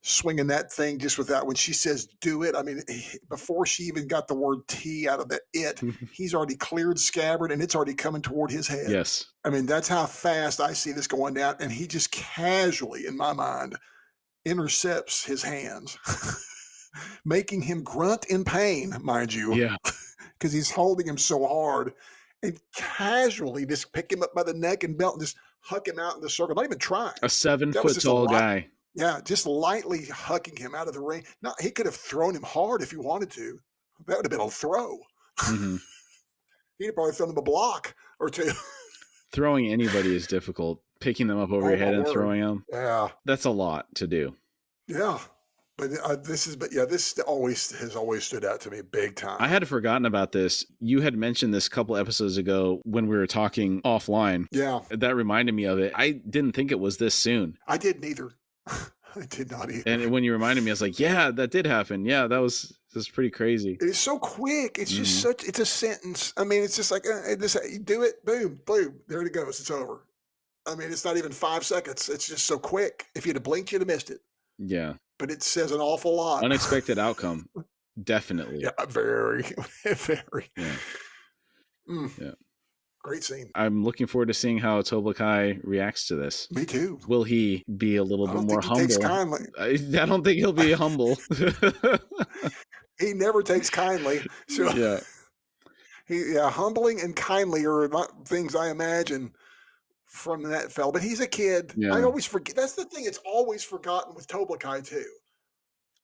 swinging that thing just without, when she says do it, I mean, before she even got the word T out of the it, he's already cleared Scabbard and it's already coming toward his head. Yes. I mean, that's how fast I see this going down. And he just casually, in my mind, intercepts his hands, making him grunt in pain, mind you. Yeah. Because he's holding him so hard, and casually just pick him up by the neck and belt and just huck him out in the circle. Not even trying. A 7 That was foot just a tall lot. guy. Yeah, just lightly hucking him out of the ring. Now, he could have thrown him hard if he wanted to. That would have been a throw. Mm-hmm. He'd have probably thrown him a block or two. Throwing anybody is difficult. Picking them up over Oh, your head my and word. throwing them. Yeah, That's a lot to do. yeah. But this always has always stood out to me big time. I had forgotten about this. You had mentioned this a couple episodes ago when we were talking offline. Yeah, That reminded me of it. I didn't think it was this soon. I didn't either. I did not either. And when you reminded me, I was like, yeah, that did happen. Yeah, that was pretty crazy. It's so quick. It's just it's a sentence. I mean, it's just like, you do it, boom, boom, there it goes. It's over. I mean, it's not even 5 seconds. It's just so quick. If you'd have blinked, you'd have missed it. Yeah. But it says an awful lot. Unexpected outcome. Definitely. Yeah, very, very. Yeah. Yeah. Great scene. I'm looking forward to seeing how Toblakai reacts to this. Me too. Will he be a little bit more humble? Takes kindly. I don't think he'll be humble. He never takes kindly. So yeah. Humbling and kindly are not things I imagine from that fella. But he's a kid. Yeah. I always forget. That's the thing. It's always forgotten with Toblakai too.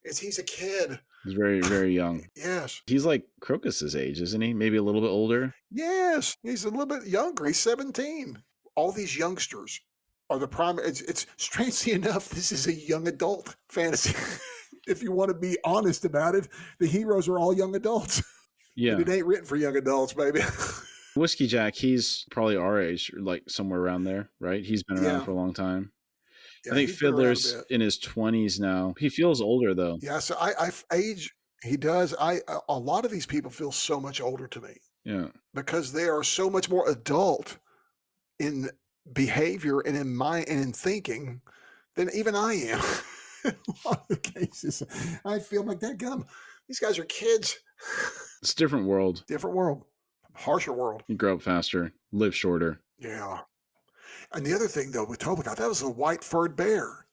Is he's a kid. He's very, very young. Yes. He's like Crocus's age, isn't he? Maybe a little bit older. Yes. He's a little bit younger. He's 17. All these youngsters are the primary. It's strangely enough, this is a young adult fantasy. If you want to be honest about it, the heroes are all young adults. Yeah. But it ain't written for young adults, baby. Whiskey Jack, he's probably our age, like somewhere around there, right? He's been around for a long time. Yeah, I think Fiddler's in his 20s now. He feels older though. Yeah, so I age. He does. A lot of these people feel so much older to me. Yeah, because they are so much more adult in behavior and in mind and in thinking than even I am. In a lot of cases, I feel like that gum. These guys are kids. it's a different world. Different world, harsher world. You grow up faster, live shorter. Yeah. And the other thing, though, with Tobacco, that was a white-furred bear.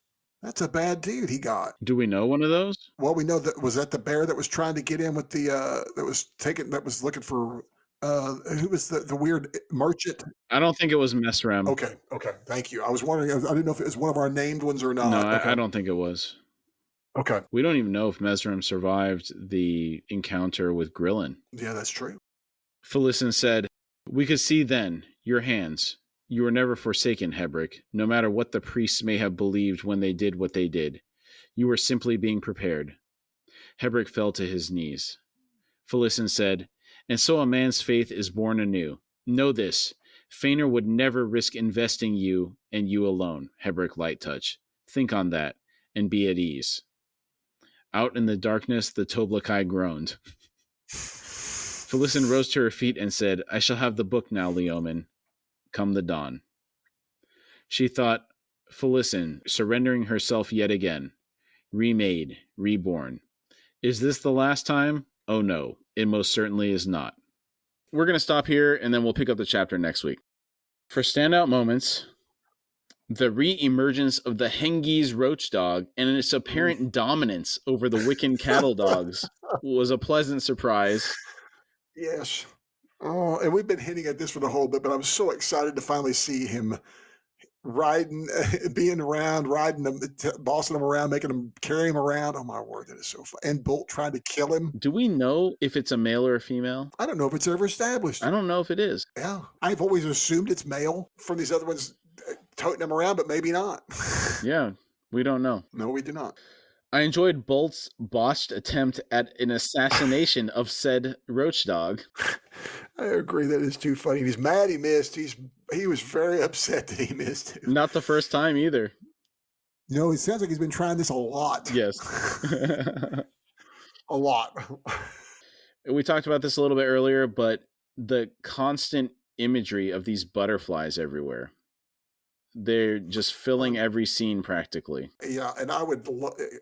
That's a bad dude he got. Do we know one of those? Well, we know that was that the bear that was trying to get in with the that was looking for who was the weird merchant? I don't think it was Mesrem. Okay. Thank you. I was wondering. I didn't know if it was one of our named ones or not. No, Okay. I don't think it was. Okay. We don't even know if Mesrem survived the encounter with Grillin. Yeah, that's true. Felicin said, "We could see then your hands. You were never forsaken, Hebrick, no matter what the priests may have believed when they did what they did. You were simply being prepared." Hebrick fell to his knees. Felicin said, "And so a man's faith is born anew. Know this, Fainor would never risk investing you and you alone, Hebrick Lighttouch. Think on that, and be at ease." Out in the darkness, the Toblakai groaned. Felicin rose to her feet and said, "I shall have the book now, Leomin. Come the dawn." She thought, Felicin, surrendering herself yet again. Remade, reborn. Is this the last time? Oh no, it most certainly is not. We're going to stop here, and then we'll pick up the chapter next week. For standout moments, the re-emergence of the Hengese roach dog and its apparent dominance over the Wiccan cattle dogs was a pleasant surprise. Yes. Oh, and we've been hinting at this for the whole bit, but I'm so excited to finally see him riding, being around, riding them, bossing them around, making them carry him around. Oh my word, that is so fun. And Bolt trying to kill him. Do we know if it's a male or a female? I don't know if it's ever established. I don't know if it is. Yeah. I've always assumed it's male from these other ones toting him around, but maybe not. Yeah, we don't know. No, we do not. I enjoyed Bolt's botched attempt at an assassination of said roach dog. I agree, that is too funny. He's mad he missed. He was very upset that he missed. Not the first time either. You know, it sounds like he's been trying this a lot. Yes. A lot. We talked about this a little bit earlier, but the constant imagery of these butterflies everywhere. They're just filling every scene practically. Yeah, and I would.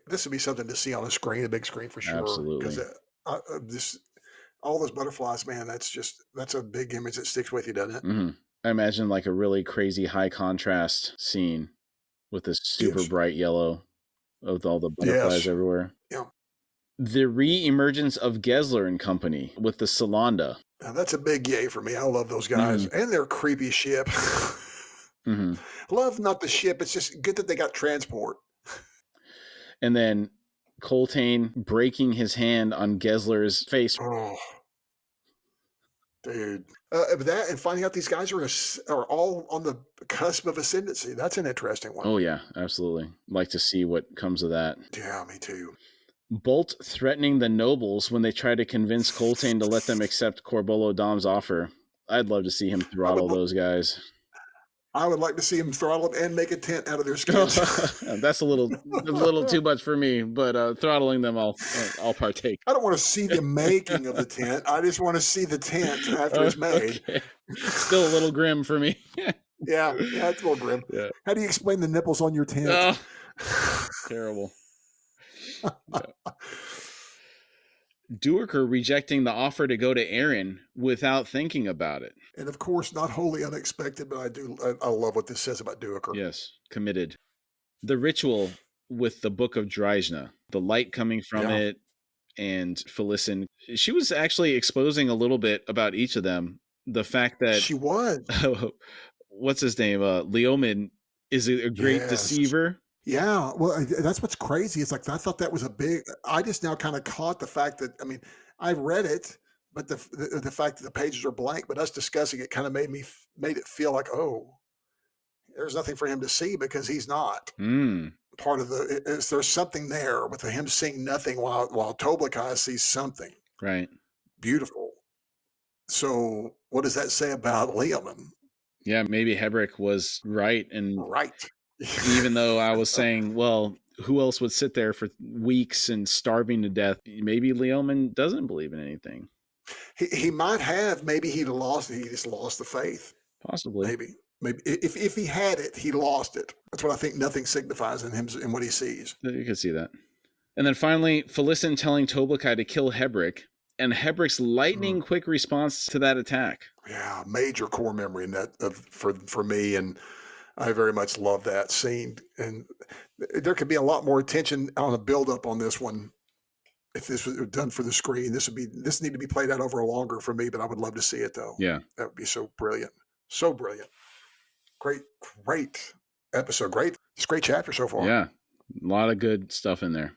This would be something to see on a screen, a big screen for sure. Absolutely. Because this, all those butterflies, man, that's a big image that sticks with you, doesn't it? Mm-hmm. I imagine like a really crazy high contrast scene with this super bright yellow with all the butterflies everywhere. Yeah. The re-emergence of Gessler and Company with the Solanda. Now, that's a big yay for me. I love those guys and their creepy ship. Love not the ship. It's just good that they got transport. And then Coltane breaking his hand on Gessler's face. Oh, dude. That and finding out these guys are all on the cusp of ascendancy. That's an interesting one. Oh, yeah, absolutely. Like to see what comes of that. Yeah, me too. Bolt threatening the nobles when they try to convince Coltane to let them accept Corbolo Dom's offer. I'd love to see him throttle those guys. I would like to see him throttle them and make a tent out of their skins. That's a little too much for me, but throttling them, I'll partake. I don't want to see the making of the tent. I just want to see the tent after it's made. Okay. Still a little grim for me. Yeah, it's a little grim. Yeah. How do you explain the nipples on your tent? Oh, terrible. Yeah. Duiker rejecting the offer to go to Aaron without thinking about it. And of course, not wholly unexpected, but I love what this says about Duiker. Yes, committed. The ritual with the Book of Dryzna, the light coming from it, and Felicin. She was actually exposing a little bit about each of them. The fact that she was. What's his name? Leomin is a great deceiver. Yeah, well, that's what's crazy. It's like I thought that was I just now kind of caught the fact that, I mean, I read it, but the fact that the pages are blank, but us discussing it kind of made it feel like, oh, there's nothing for him to see because he's not part of there's something there with him seeing nothing while Toblakai sees something. Right. Beautiful. So what does that say about Leomin? Yeah, maybe Hebrick was right. Right. Even though I was saying, well, who else would sit there for weeks and starving to death? Maybe Leomin doesn't believe in anything. He might have. Maybe he just lost the faith. Possibly. Maybe if he had it, he lost it. That's what I think. Nothing signifies in him in what he sees. You can see that. And then finally, Felicin telling Toblakai to kill Hebrick, and Hebrick's lightning quick response to that attack. Yeah, major core memory in that for me, and I very much love that scene. And there could be a lot more attention on a build-up on this one. If this was done for the screen, this need to be played out over longer for me, but I would love to see it though. Yeah. That would be so brilliant. So brilliant. Great episode. Great chapter so far. Yeah. A lot of good stuff in there.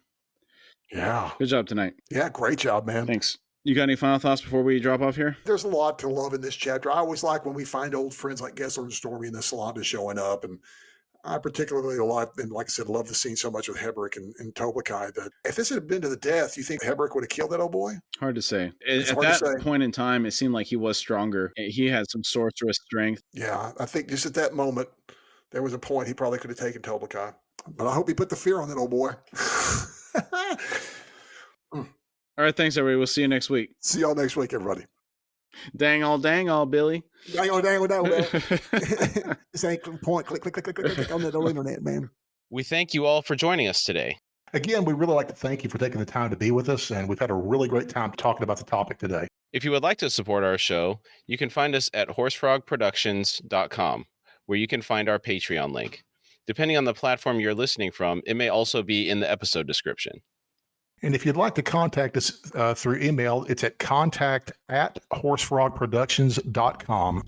Yeah. Good job tonight. Yeah, great job, man. Thanks. You got any final thoughts before we drop off here? There's a lot to love in this chapter. I always like when we find old friends like Gessler and Stormy and the Solanda showing up. And I particularly like I said, love the scene so much with Hebrick and Toblakai that if this had been to the death, you think Hebrick would have killed that old boy? Hard to say. At that point in time, it seemed like he was stronger. He had some sorceress strength. Yeah, I think just at that moment, there was a point he probably could have taken Toblakai. But I hope he put the fear on that old boy. All right, thanks, everybody. We'll see you next week. See y'all next week, everybody. Dang all, Billy. Dang all, Billy. This ain't point. Click on that old internet, man. We thank you all for joining us today. Again, we'd really like to thank you for taking the time to be with us, and we've had a really great time talking about the topic today. If you would like to support our show, you can find us at horsefrogproductions.com, where you can find our Patreon link. Depending on the platform you're listening from, it may also be in the episode description. And if you'd like to contact us through email, it's at contact@horsefrogproductions.com.